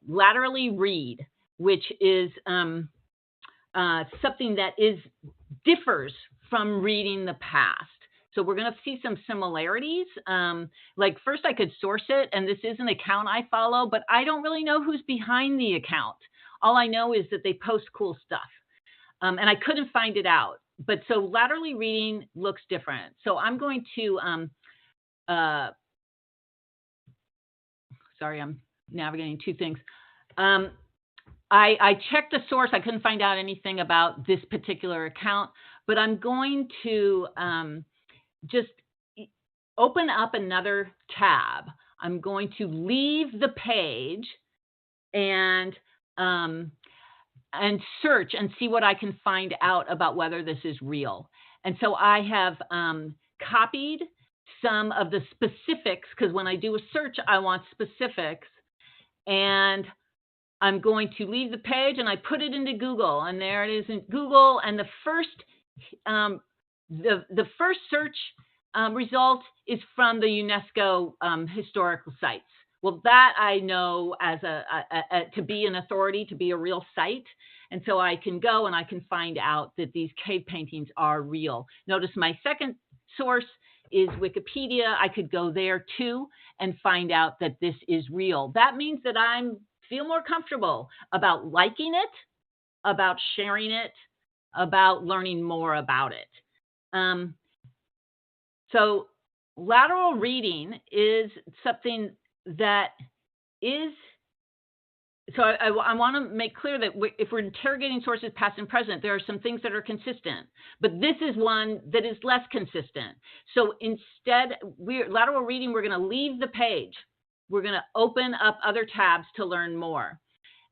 laterally read, which is something that differs from reading the past. So we're going to see some similarities. Like first I could source it, and this is an account I follow, but I don't really know who's behind the account. All I know is that they post cool stuff. And I couldn't find it out. But so laterally reading looks different. So I'm going to, sorry, I'm navigating two things. I checked the source. I couldn't find out anything about this particular account, but I'm going to just open up another tab. I'm going to leave the page and search and see what I can find out about whether this is real. And so I have copied some of the specifics, because when I do a search, I want specifics. And I'm going to leave the page and I put it into Google, and there it is in Google. And the first search result is from the UNESCO historical sites. Well, that I know as to be an authority, to be a real site. And so I can go and I can find out that these cave paintings are real. Notice my second source is Wikipedia. I could go there too and find out that this is real. That means that I feel more comfortable about liking it, about sharing it, about learning more about it. So lateral reading is something that is, so I want to make clear that if we're interrogating sources past and present, there are some things that are consistent, but this is one that is less consistent. So instead, lateral reading, we're going to leave the page. We're going to open up other tabs to learn more.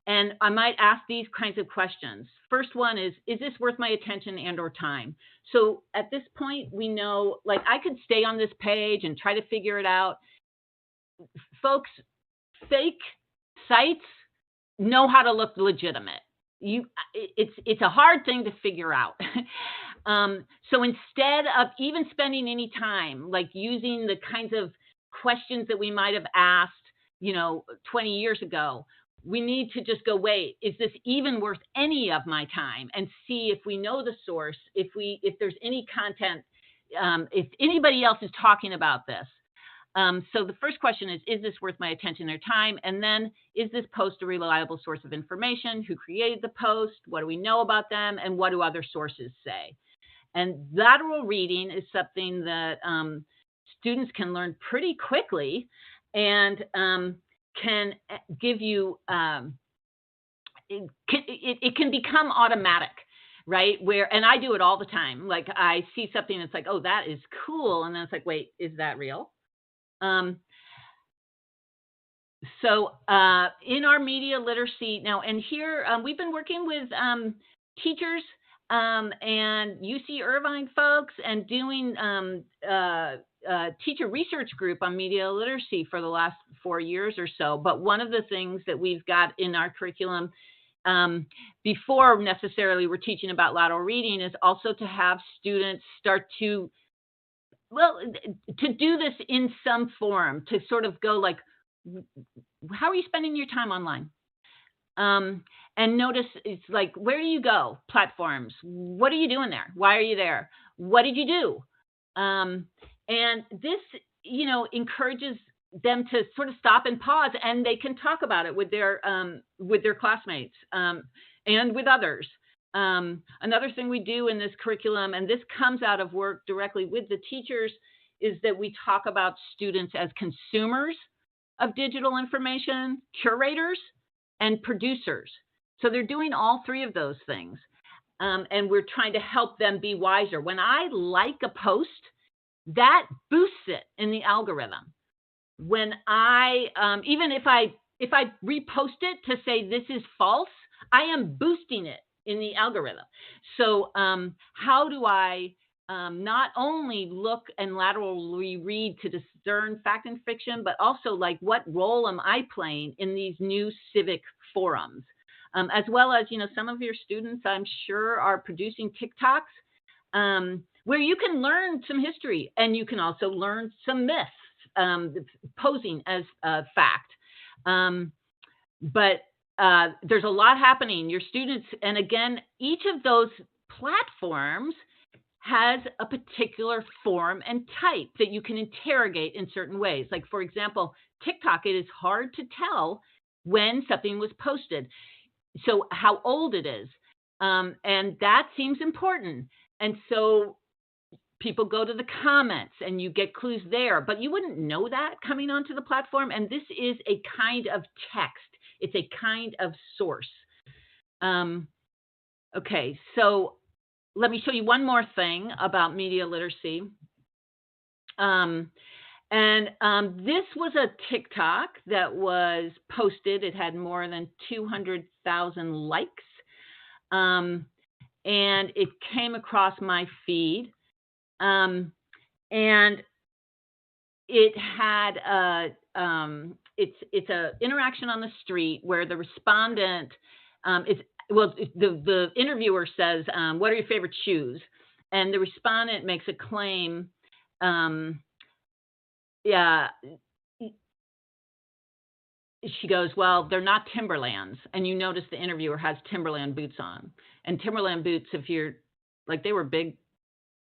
And I might ask these kinds of questions. First one is this worth my attention and or time? So at this point, we know, like I could stay on this page and try to figure it out. Folks, fake sites know how to look legitimate. It's a hard thing to figure out. So instead of even spending any time, like using the kinds of questions that we might have asked, 20 years ago, we need to just go, wait, is this even worth any of my time? And see if we know the source, if there's any content, if anybody else is talking about this. So the first question is this worth my attention or time? And then, is this post a reliable source of information? Who created the post? What do we know about them? And what do other sources say? And lateral reading is something that students can learn pretty quickly and can give you, it can become automatic, right? And I do it all the time. Like I see something that's like, oh, that is cool. And then it's like, wait, is that real? So in our media literacy now, and here we've been working with teachers and UC Irvine folks and doing teacher research group on media literacy for the last 4 years or so. But one of the things that we've got in our curriculum before necessarily we're teaching about lateral reading is also to have students start to, well, to do this in some form, to sort of go like, how are you spending your time online? And notice it's like, where do you go? Platforms. What are you doing there? Why are you there? What did you do? And this, encourages them to sort of stop and pause, and they can talk about it with their classmates and with others. Another thing we do in this curriculum, and this comes out of work directly with the teachers, is that we talk about students as consumers of digital information, curators, and producers. So they're doing all three of those things. And we're trying to help them be wiser. When I like a post, that boosts it in the algorithm. When I, even if I repost it to say this is false, I am boosting it in the algorithm. So how do I not only look and laterally read to discern fact and fiction, but also like what role am I playing in these new civic forums? As well as, some of your students, I'm sure, are producing TikToks where you can learn some history and you can also learn some myths posing as fact. But there's a lot happening. Your students, and again, each of those platforms has a particular form and type that you can interrogate in certain ways. Like, for example, TikTok, it is hard to tell when something was posted. So how old it is. And that seems important. And so people go to the comments and you get clues there, but you wouldn't know that coming onto the platform. And this is a kind of text. It's a kind of source. Okay, so let me show you one more thing about media literacy. This was a TikTok that was posted. It had more than 200,000 likes. And it came across my feed. And it had it's a interaction on the street where the respondent the interviewer says, what are your favorite shoes? And the respondent makes a claim. She goes, well, they're not Timberlands. And you notice the interviewer has Timberland boots on. And Timberland boots, if you're like, they were big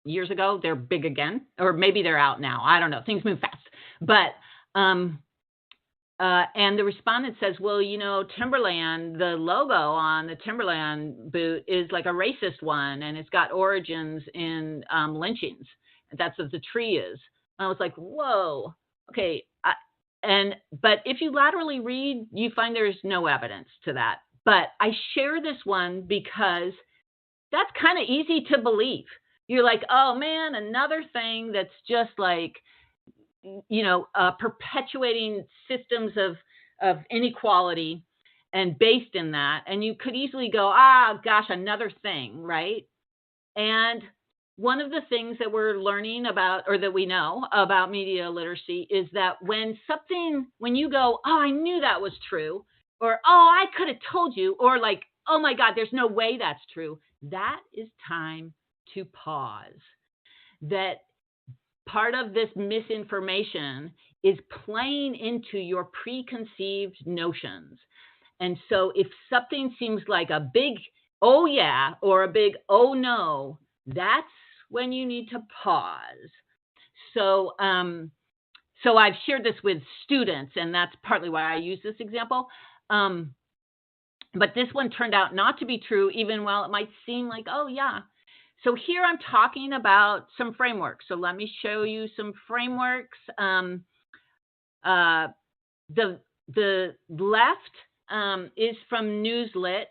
years ago, they're big again, or maybe they're out now. I don't know. Things move fast. But, and the respondent says, well, Timberland, the logo on the Timberland boot is like a racist one, and it's got origins in lynchings. That's what the tree is. And I was like, whoa, okay. But if you laterally read, you find there's no evidence to that. But I share this one because that's kind of easy to believe. You're like, oh man, another thing that's just like, perpetuating systems of inequality and based in that. And you could easily go, gosh, another thing, right? And one of the things that we're learning about, or that we know about media literacy, is that when you go, oh, I knew that was true, or, oh, I could have told you, or like, oh my God, there's no way that's true, that is time to pause. That part of this misinformation is playing into your preconceived notions. And so if something seems like a big, oh yeah, or a big, oh no, that's when you need to pause. So, so I've shared this with students, and that's partly why I use this example. But this one turned out not to be true, even while it might seem like, oh yeah. So here I'm talking about some frameworks. So let me show you some frameworks. The left is from Newslit,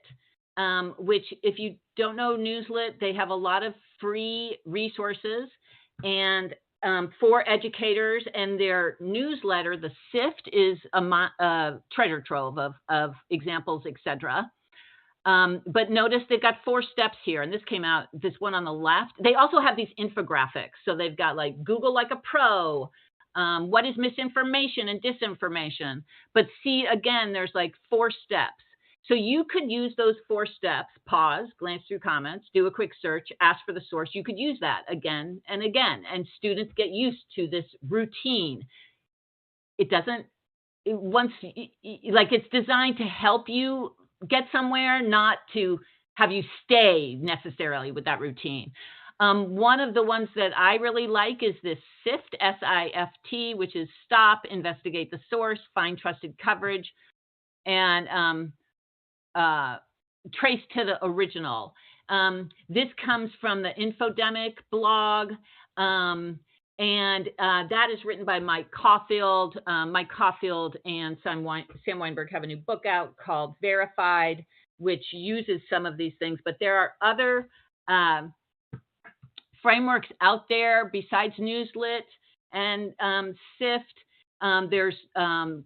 which, if you don't know Newslit, they have a lot of free resources. And for educators, and their newsletter, the SIFT, is a treasure trove of examples, etc. But notice they've got 4 steps here, and this came out, this one on the left. They also have these infographics. So they've got like Google like a pro, what is misinformation and disinformation. But see, again, there's like 4 steps. So you could use those 4 steps, pause, glance through comments, do a quick search, ask for the source. You could use that again and again, and students get used to this routine. It doesn't, it's designed to help you get somewhere, not to have you stay necessarily with that routine. One of the ones that I really like is this SIFT, S-I-F-T, which is stop, investigate the source, find trusted coverage, and trace to the original. This comes from the Infodemic blog, and that is written by Mike Caulfield. Mike Caulfield and Sam Weinberg have a new book out called Verified, which uses some of these things, but there are other frameworks out there besides Newslit and SIFT. There's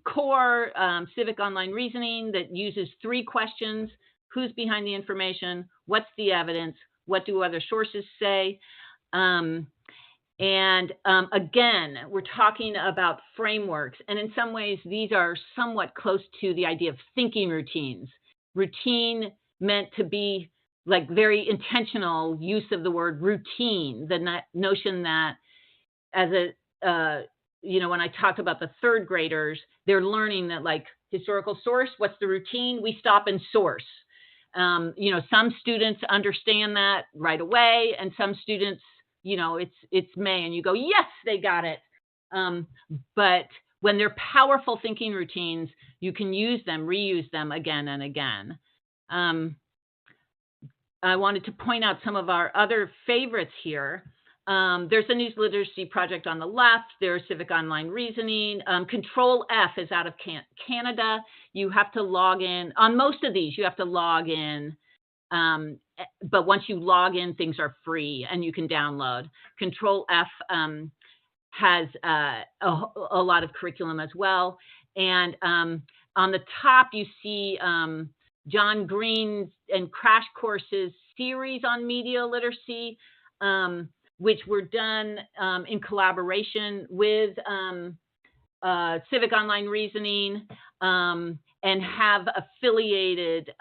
core civic online reasoning that uses 3 questions: who's behind the information, what's the evidence, what do other sources say. Again, we're talking about frameworks, and in some ways these are somewhat close to the idea of thinking routines. Routine meant to be like very intentional use of the word routine, the notion that as a when I talk about the 3rd graders, they're learning that like historical source, what's the routine? We stop and source. Some students understand that right away, and some students, it's May, and you go, yes, they got it. But when they're powerful thinking routines, you can use them, reuse them again and again. I wanted to point out some of our other favorites here. There's a News Literacy Project on the left. There's Civic Online Reasoning. Control F is out of Canada. You have to log in. On most of these, you have to log in. But once you log in, things are free and you can download. Control F has a lot of curriculum as well. And on the top, you see John Green's and Crash Courses series on media literacy, which were done in collaboration with Civic Online Reasoning, and have affiliated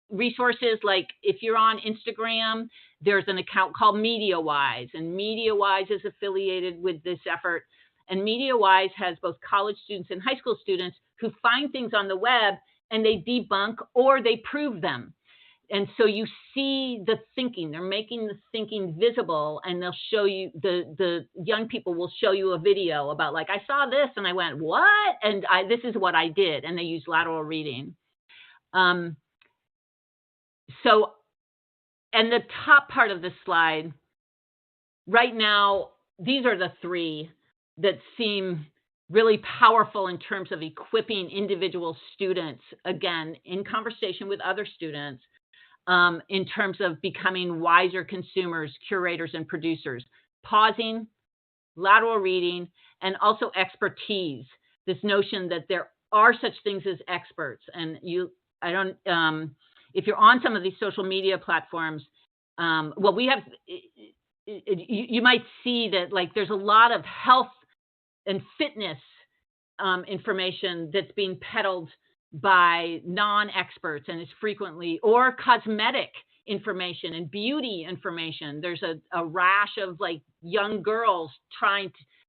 resources. Like if you're on Instagram, there's an account called MediaWise, and MediaWise is affiliated with this effort. And MediaWise has both college students and high school students who find things on the web and they debunk or they prove them. And so you see the thinking, they're making the thinking visible, and they'll show you, the young people will show you a video about like, I saw this and I went, what? And this is what I did. And they use lateral reading. And the top part of this slide, right now, these are the 3 that seem really powerful in terms of equipping individual students, again, in conversation with other students, in terms of becoming wiser consumers, curators, and producers. Pausing, lateral reading, and also expertise. This notion that there are such things as experts. And if you're on some of these social media platforms, we have, you might see that like there's a lot of health and fitness information that's being peddled by non-experts, and is frequently, or cosmetic information and beauty information. There's a rash of like young girls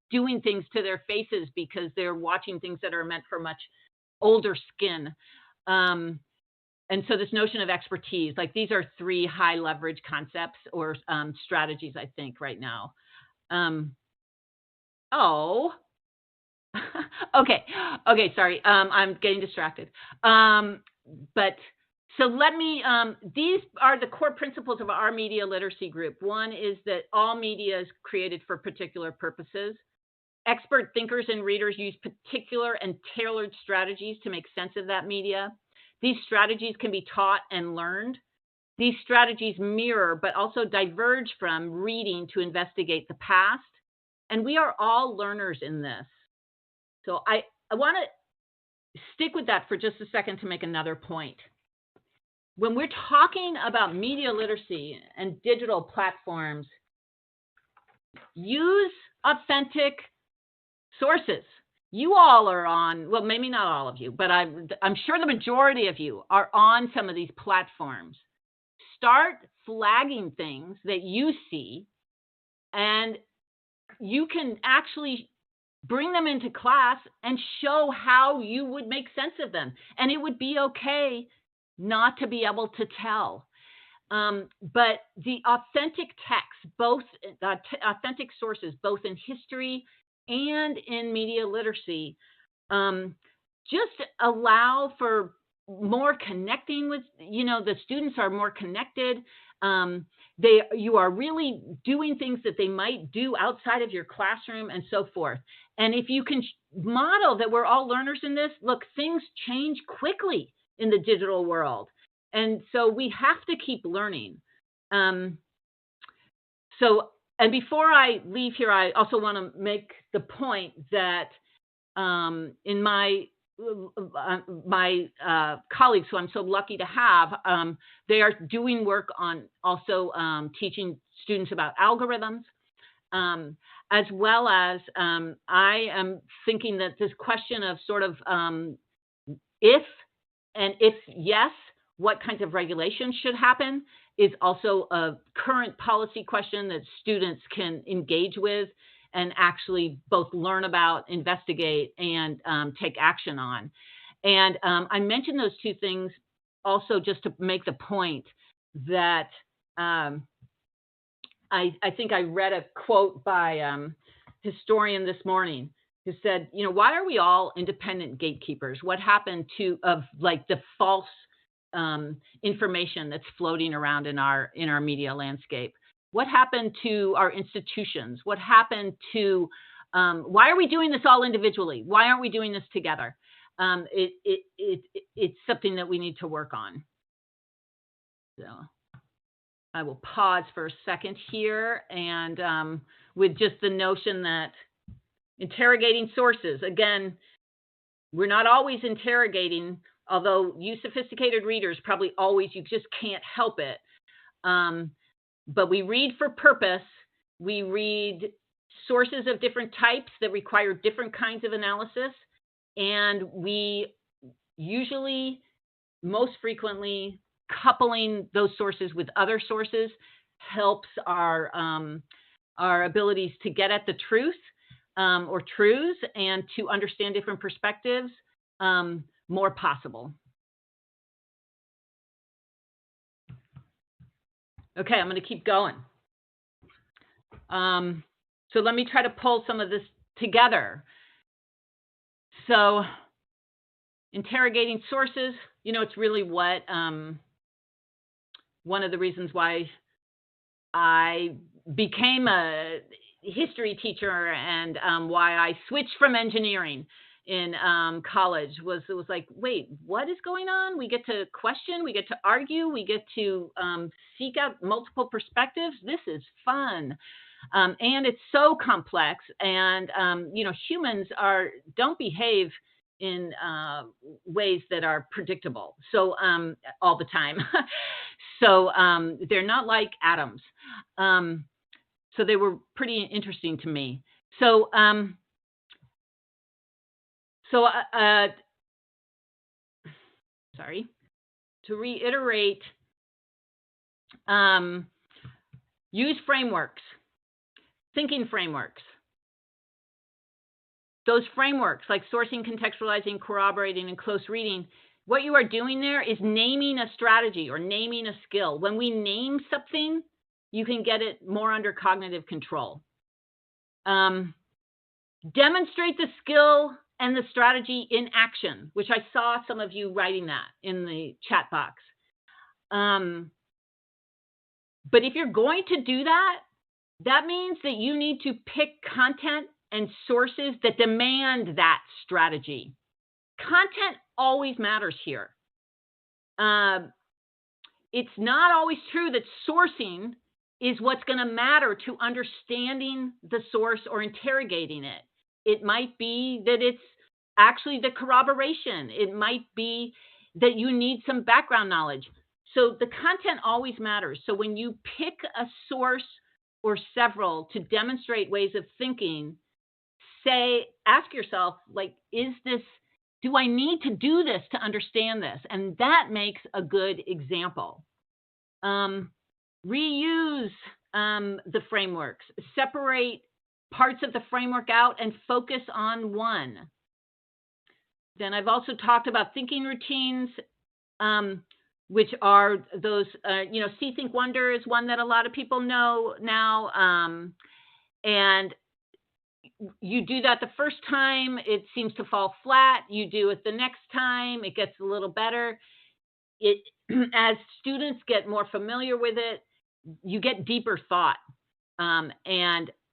doing things to their faces because they're watching things that are meant for much older skin. And so this notion of expertise, like these are 3 high leverage concepts or strategies, I think, right now. Okay, sorry, I'm getting distracted. But so let me, these are the core principles of our media literacy group. One is that all media is created for particular purposes. Expert thinkers and readers use particular and tailored strategies to make sense of that media. These strategies can be taught and learned. These strategies mirror but also diverge from reading to investigate the past. And we are all learners in this. So I want to stick with that for just a second to make another point. When we're talking about media literacy and digital platforms, use authentic sources. You all are on, well, maybe not all of you, but I'm sure the majority of you are on some of these platforms. Start flagging things that you see, and you can actually bring them into class and show how you would make sense of them. And it would be okay not to be able to tell. But the authentic texts, both authentic sources, both in history and in media literacy, just allow for more connecting with, the students are more connected. You are really doing things that they might do outside of your classroom and so forth. And if you can model that we're all learners in this, look, things change quickly in the digital world. And so we have to keep learning. And before I leave here, I also want to make the point that in my colleagues, who I'm so lucky to have, they are doing work on also teaching students about algorithms, as well as I am thinking that this question of sort of if yes, what kinds of regulations should happen is also a current policy question that students can engage with and actually both learn about, investigate, and take action on. And I mentioned those two things also just to make the point that I think I read a quote by a historian this morning who said, why are we all independent gatekeepers? What happened to the false information that's floating around in our media landscape? What happened to our institutions? What happened to, why are we doing this all individually? Why aren't we doing this together? It's something that we need to work on. So I will pause for a second here, and with just the notion that interrogating sources, again, we're not always interrogating, although you sophisticated readers probably always, you just can't help it. But we read for purpose. We read sources of different types that require different kinds of analysis. And we usually, most frequently, coupling those sources with other sources helps our abilities to get at the truth or truths and to understand different perspectives more possible. Okay, I'm going to keep going. So let me try to pull some of this together. So interrogating sources, it's really what one of the reasons why I became a history teacher and why I switched from engineering in college was, it was like, wait, what is going on? We get to question, we get to argue, we get to seek out multiple perspectives. This is fun. And it's so complex, and humans don't behave in ways that are predictable. So all the time. So they're not like atoms. So they were pretty interesting to me. So sorry, to reiterate, use frameworks, thinking frameworks. Those frameworks like sourcing, contextualizing, corroborating, and close reading, what you are doing there is naming a strategy or naming a skill. When we name something, you can get it more under cognitive control. Demonstrate the skill and the strategy in action, which I saw some of you writing that in the chat box. But if you're going to do that, that means that you need to pick content and sources that demand that strategy. Content always matters here. it's not always true that sourcing is what's going to matter to understanding the source or interrogating it. It might be that it's actually the corroboration. It might be that you need some background knowledge. So the content always matters. So when you pick a source or several to demonstrate ways of thinking, ask yourself, like, do I need to do this to understand this? And that makes a good example. Reuse the frameworks. Separate parts of the framework out and focus on one. Then I've also talked about thinking routines, which are those, see, think, wonder is one that a lot of people know now. And you do that the first time, it seems to fall flat. You do it the next time, it gets a little better. As students get more familiar with it, you get deeper thought. And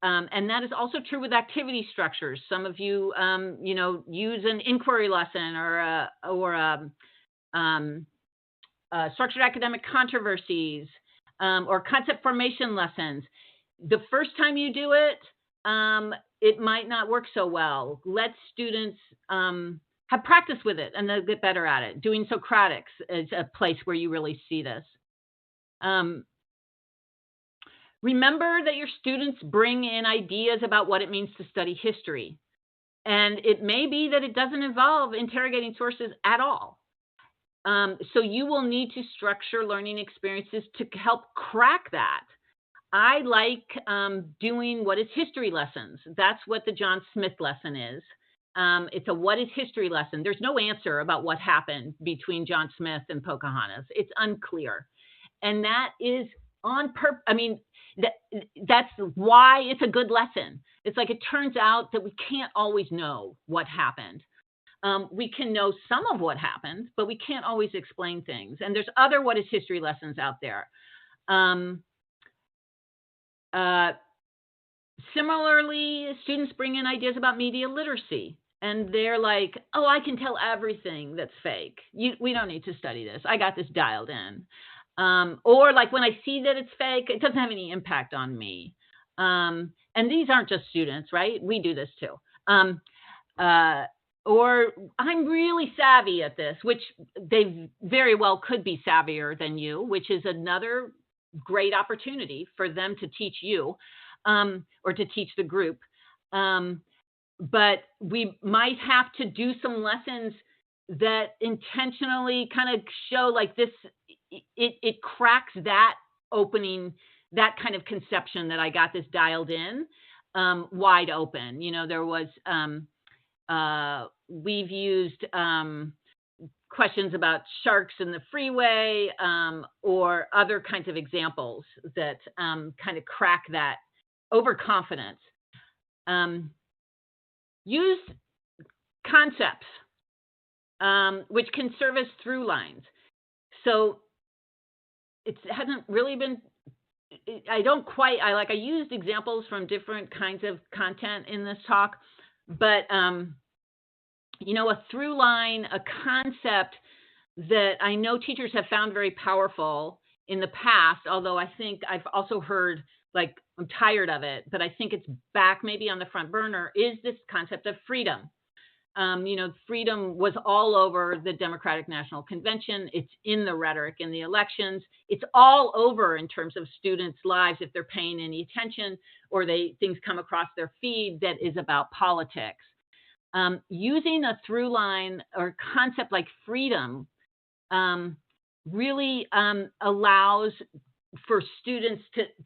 that is also true with activity structures. Some of you, use an inquiry lesson or structured academic controversies or concept formation lessons. The first time you do it, it might not work so well. Let students have practice with it, and they'll get better at it. Doing Socratics is a place where you really see this. Remember that your students bring in ideas about what it means to study history. And it may be that it doesn't involve interrogating sources at all. So you will need to structure learning experiences to help crack that. I like doing what is history lessons. That's what the John Smith lesson is. It's a what is history lesson. There's no answer about what happened between John Smith and Pocahontas. It's unclear. And that is on purpose. I mean, that's why it's a good lesson. It's like, it turns out that we can't always know what happened. We can know some of what happened, but we can't always explain things. And there's other what is history lessons out there. Similarly, students bring in ideas about media literacy, and they're like, oh, I can tell everything that's fake. We don't need to study this. I got this dialed in. Or like, when I see that it's fake, it doesn't have any impact on me. And these aren't just students, right? We do this too. Or I'm really savvy at this, which they very well could be savvier than you, which is another great opportunity for them to teach you or to teach the group. But we might have to do some lessons that intentionally kind of show like this, it cracks that opening, that kind of conception that I got this dialed in wide open. There was, we've used questions about sharks in the freeway or other kinds of examples that kind of crack that overconfidence. Use concepts which can serve as through lines. So it hasn't really been, I used examples from different kinds of content in this talk, but a through line, a concept that I know teachers have found very powerful in the past, although I think I've also heard, like, I'm tired of it, but I think it's back maybe on the front burner, is this concept of freedom. Freedom was all over the Democratic National Convention. It's in the rhetoric in the elections. It's all over in terms of students' lives if they're paying any attention or things come across their feed that is about politics. Using a through line or concept like freedom really allows for students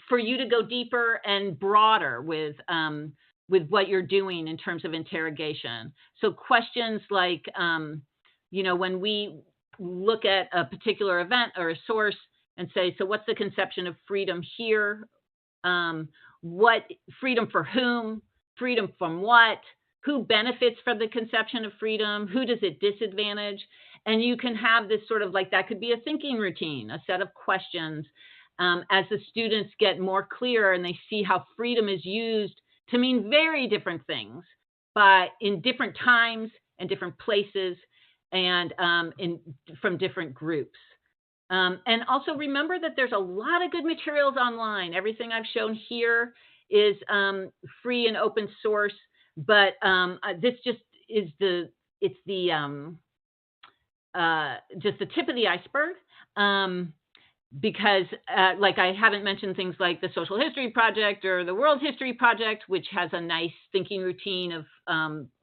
for you to go deeper and broader with what you're doing in terms of interrogation. So questions like, when we look at a particular event or a source and say, so what's the conception of freedom here? What freedom for whom? Freedom from what? Who benefits from the conception of freedom? Who does it disadvantage? And you can have this sort of like, that could be a thinking routine, a set of questions as the students get more clear and they see how freedom is used to mean very different things, but in different times and different places and from different groups. And also remember that there's a lot of good materials online. Everything I've shown here is free and open source, but this just is just the tip of the iceberg. Because like I haven't mentioned things like the Social History Project or the World History Project, which has a nice thinking routine of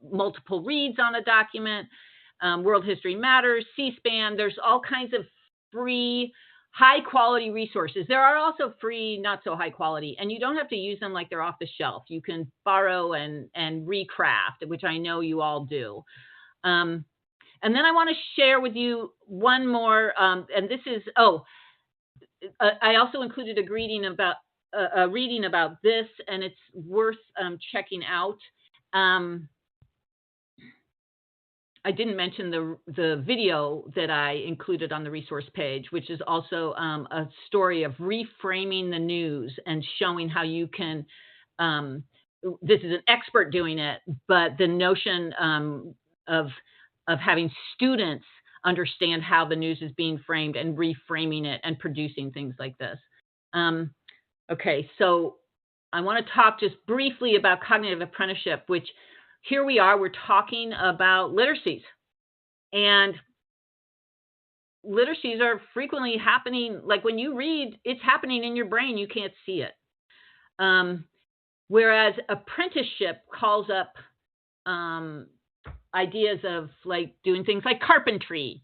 multiple reads on a document. World History Matters, C-SPAN, there's all kinds of free, high quality resources. There are also free, not so high quality, and you don't have to use them like they're off the shelf. You can borrow and recraft, which I know you all do. And then I want to share with you one more, and this is, I also included a reading about this, and it's worth checking out. I didn't mention the video that I included on the resource page, which is also a story of reframing the news and showing how you can. This is an expert doing it, but the notion of having students understand how the news is being framed and reframing it and producing things like this. Okay, so I want to talk just briefly about cognitive apprenticeship, which here we are, we're talking about literacies. And literacies are frequently happening, like when you read, it's happening in your brain, you can't see it. Whereas apprenticeship calls up ideas of like doing things like carpentry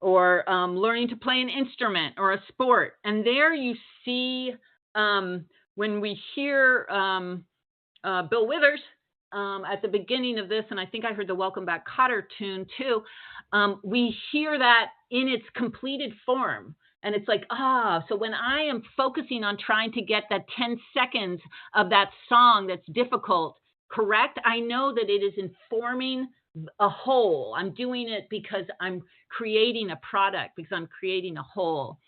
or learning to play an instrument or a sport. And there you see, when we hear Bill Withers at the beginning of this, and I think I heard the Welcome Back Kotter tune too, we hear that in its completed form. And it's like, so when I am focusing on trying to get that 10 seconds of that song that's difficult correct, I know that it is informing a whole. I'm doing it because I'm creating a product, because I'm creating a whole.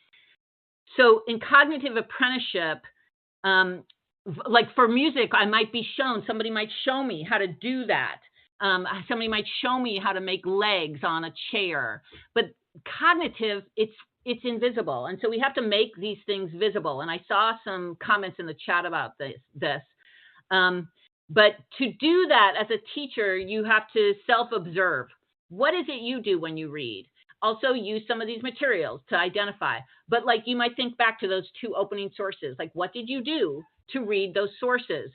So in cognitive apprenticeship, like for music, I might be shown, somebody might show me how to do that. Somebody might show me how to make legs on a chair. But cognitive, it's invisible. And so we have to make these things visible. And I saw some comments in the chat about this. But to do that as a teacher, you have to self-observe. What is it you do when you read? Also use some of these materials to identify. But like you might think back to those two opening sources. Like, what did you do to read those sources?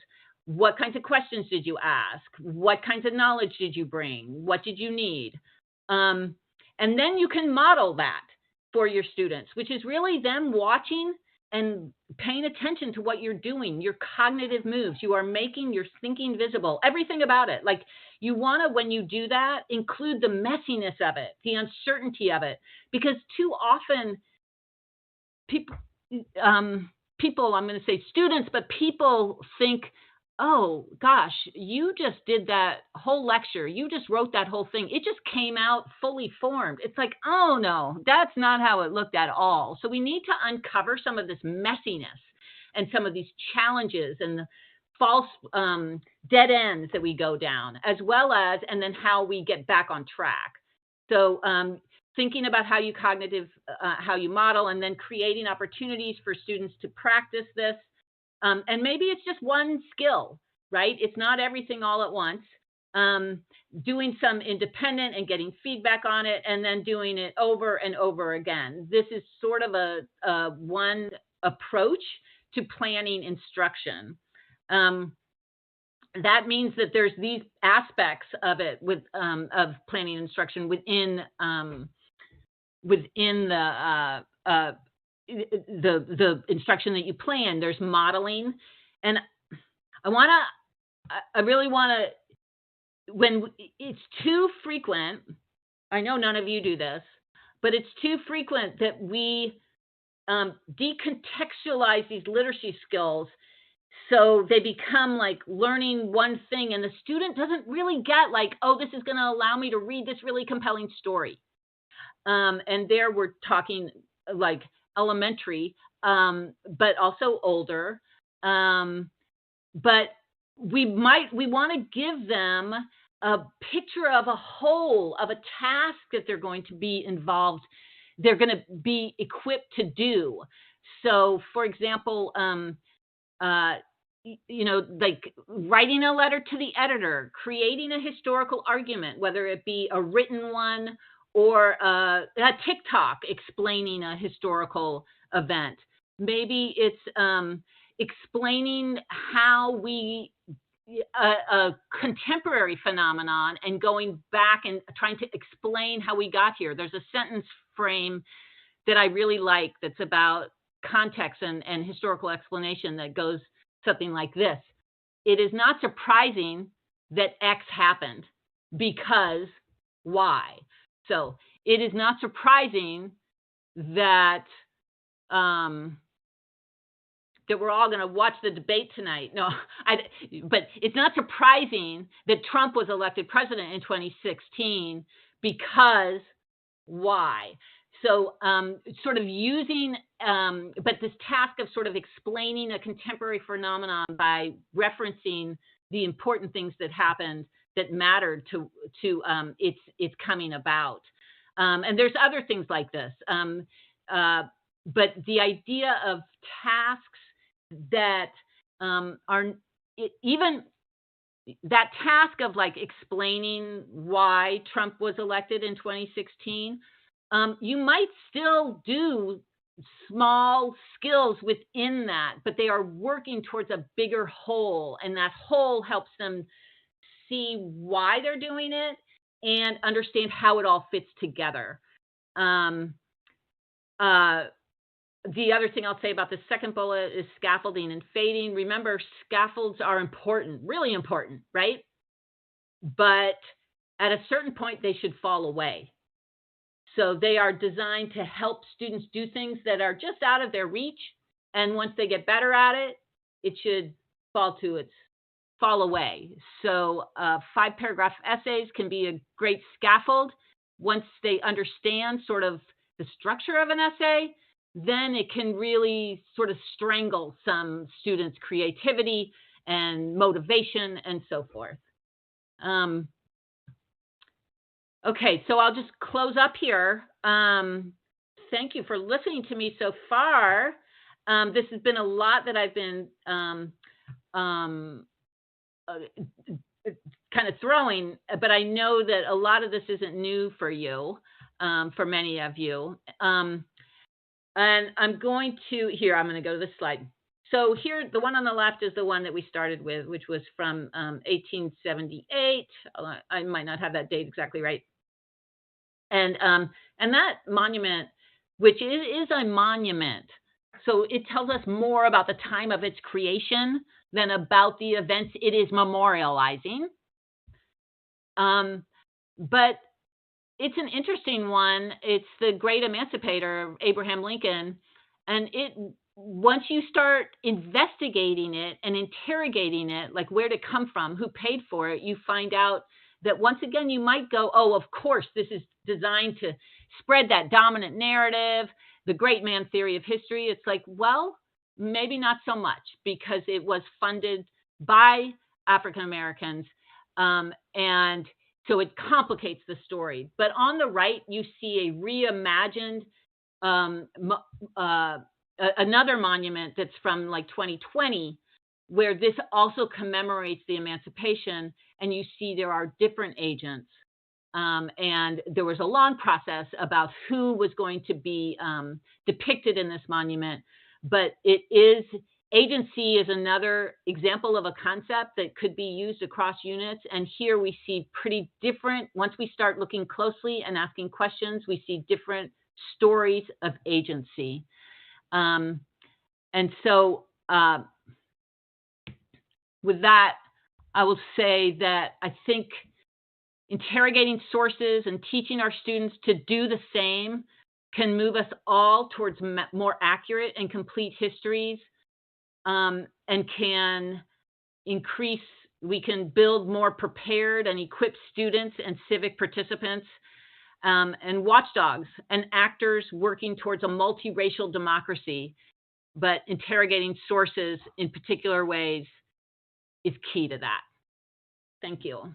What kinds of questions did you ask? What kinds of knowledge did you bring? What did you need? And then you can model that for your students, which is really them watching and paying attention to what you're doing, your cognitive moves. You are making your thinking visible, everything about it. Like you want to, when you do that, include the messiness of it, the uncertainty of it, because too often people, I'm going to say students, but people think, oh gosh, you just did that whole lecture. You just wrote that whole thing. It just came out fully formed. It's like, oh no, that's not how it looked at all. So we need to uncover some of this messiness and some of these challenges and the false dead ends that we go down, as well as, and then how we get back on track. So thinking about how you model, and then creating opportunities for students to practice this. And maybe it's just one skill, right? It's not everything all at once. Doing some independent and getting feedback on it, and then doing it over and over again. This is sort of a one approach to planning instruction. That means that there's these aspects of it of planning instruction within the instruction that you plan. There's modeling, and I really want to, when it's too frequent, I know none of you do this, but it's too frequent that we decontextualize these literacy skills so they become like learning one thing, and the student doesn't really get like, oh, this is going to allow me to read this really compelling story. And there we're talking like elementary, but also older. But we want to give them a picture of a whole, of a task that they're going to be involved they're going to be equipped to do. So, for example, like writing a letter to the editor, creating a historical argument, whether it be a written one or a TikTok explaining a historical event. Maybe it's explaining how a contemporary phenomenon and going back and trying to explain how we got here. There's a sentence frame that I really like that's about context and historical explanation that goes something like this. It is not surprising that X happened because Y. So it is not surprising that that we're all going to watch the debate tonight. No, but it's not surprising that Trump was elected president in 2016 because why? So sort of using, but this task of sort of explaining a contemporary phenomenon by referencing the important things that happened that mattered to its coming about. And there's other things like this. But the idea of tasks that are even that task of like explaining why Trump was elected in 2016, you might still do small skills within that, but they are working towards a bigger whole, and that whole helps them see why they're doing it and understand how it all fits together. The other thing I'll say about the second bullet is scaffolding and fading. Remember, scaffolds are important, really important, right? But at a certain point, they should fall away. So they are designed to help students do things that are just out of their reach. And once they get better at it, it should fall away. So 5-paragraph essays can be a great scaffold. Once they understand sort of the structure of an essay, then it can really sort of strangle some students' creativity and motivation and so forth. Okay, so I'll just close up here. Thank you for listening to me so far. This has been a lot that I've been kind of throwing, but I know that a lot of this isn't new for you, for many of you. And I'm going to go to this slide. So here, the one on the left is the one that we started with, which was from 1878. I might not have that date exactly right. And that monument, which is a monument, so it tells us more about the time of its creation than about the events it is memorializing. But it's an interesting one. It's the great emancipator, Abraham Lincoln. And once you start investigating it and interrogating it, like where did it come from, who paid for it, you find out that once again, you might go, oh, of course, this is designed to spread that dominant narrative, the great man theory of history. It's like, well, maybe not so much, because it was funded by African Americans. And so it complicates the story. But on the right, you see a reimagined, another monument that's from like 2020, where this also commemorates the emancipation, and you see there are different agents. And there was a long process about who was going to be depicted in this monument, but agency is another example of a concept that could be used across units. And here we see pretty different, once we start looking closely and asking questions, we see different stories of agency. And so with that, I will say that I think interrogating sources and teaching our students to do the same can move us all towards more accurate and complete histories, and can increase, we can build more prepared and equipped students and civic participants, and watchdogs and actors working towards a multiracial democracy. But interrogating sources in particular ways is key to that. Thank you.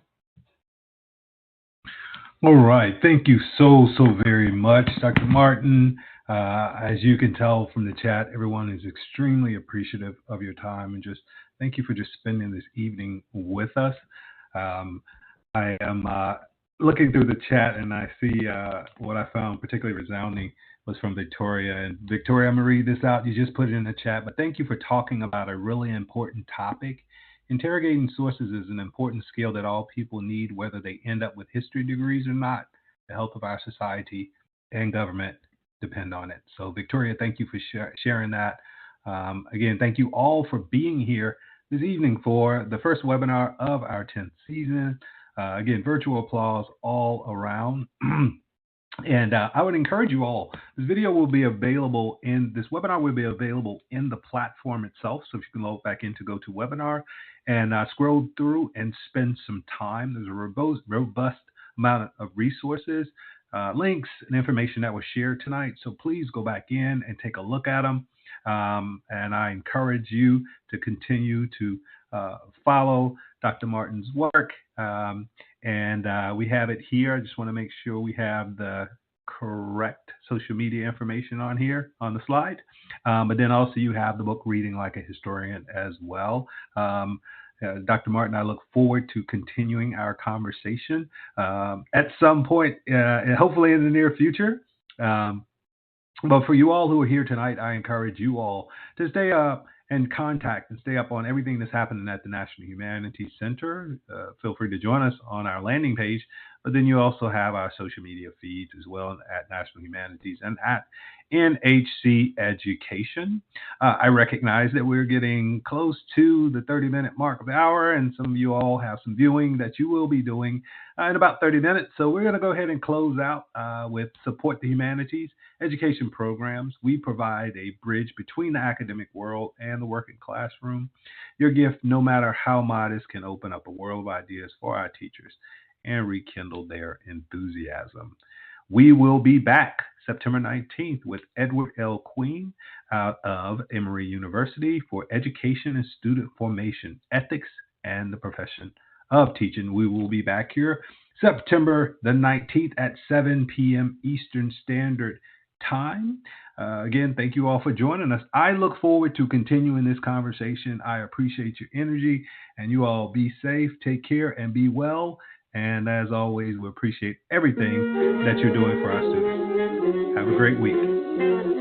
All right. Thank you so very much, Dr. Martin. As you can tell from the chat, everyone is extremely appreciative of your time and just thank you for just spending this evening with us. Um, I am looking through the chat and I see what I found particularly resounding was from Victoria. And Victoria, I'm going to read this out. You just put it in the chat, but thank you for talking about a really important topic. Interrogating sources is an important skill that all people need, whether they end up with history degrees or not. The health of our society and government depend on it. So, Victoria, thank you for sharing that. Again, thank you all for being here this evening for the first webinar of our 10th season. Again, virtual applause all around. And I would encourage you all, this webinar will be available in the platform itself. So if you can log back in to go to webinar and scroll through and spend some time, there's a robust amount of resources, links, and information that was shared tonight. So please go back in and take a look at them. And I encourage you to continue to follow Dr. Martin's work. And we have it here. I just want to make sure we have the correct social media information on here on the slide. But then also you have the book Reading Like a Historian as well. Dr. Martin, I look forward to continuing our conversation at some point, hopefully in the near future. But for you all who are here tonight, I encourage you all to stay up and contact and stay up on everything that's happening at the National Humanities Center. Feel free to join us on our landing page, but then you also have our social media feeds as well at National Humanities and at NHC Education. I recognize that we're getting close to the 30-minute mark of the hour, and some of you all have some viewing that you will be doing in about 30 minutes. So we're going to go ahead and close out with Support the Humanities Education Programs. We provide a bridge between the academic world and the working classroom. Your gift, no matter how modest, can open up a world of ideas for our teachers and rekindle their enthusiasm. We will be back September 19th with Edward L. Queen out of Emory University for Education and Student Formation, Ethics, and the Profession of Teaching. We will be back here September the 19th at 7 p.m. Eastern Standard Time. Again, thank you all for joining us. I look forward to continuing this conversation. I appreciate your energy, and you all be safe, take care, and be well. And as always, we appreciate everything that you're doing for our students. Have a great week.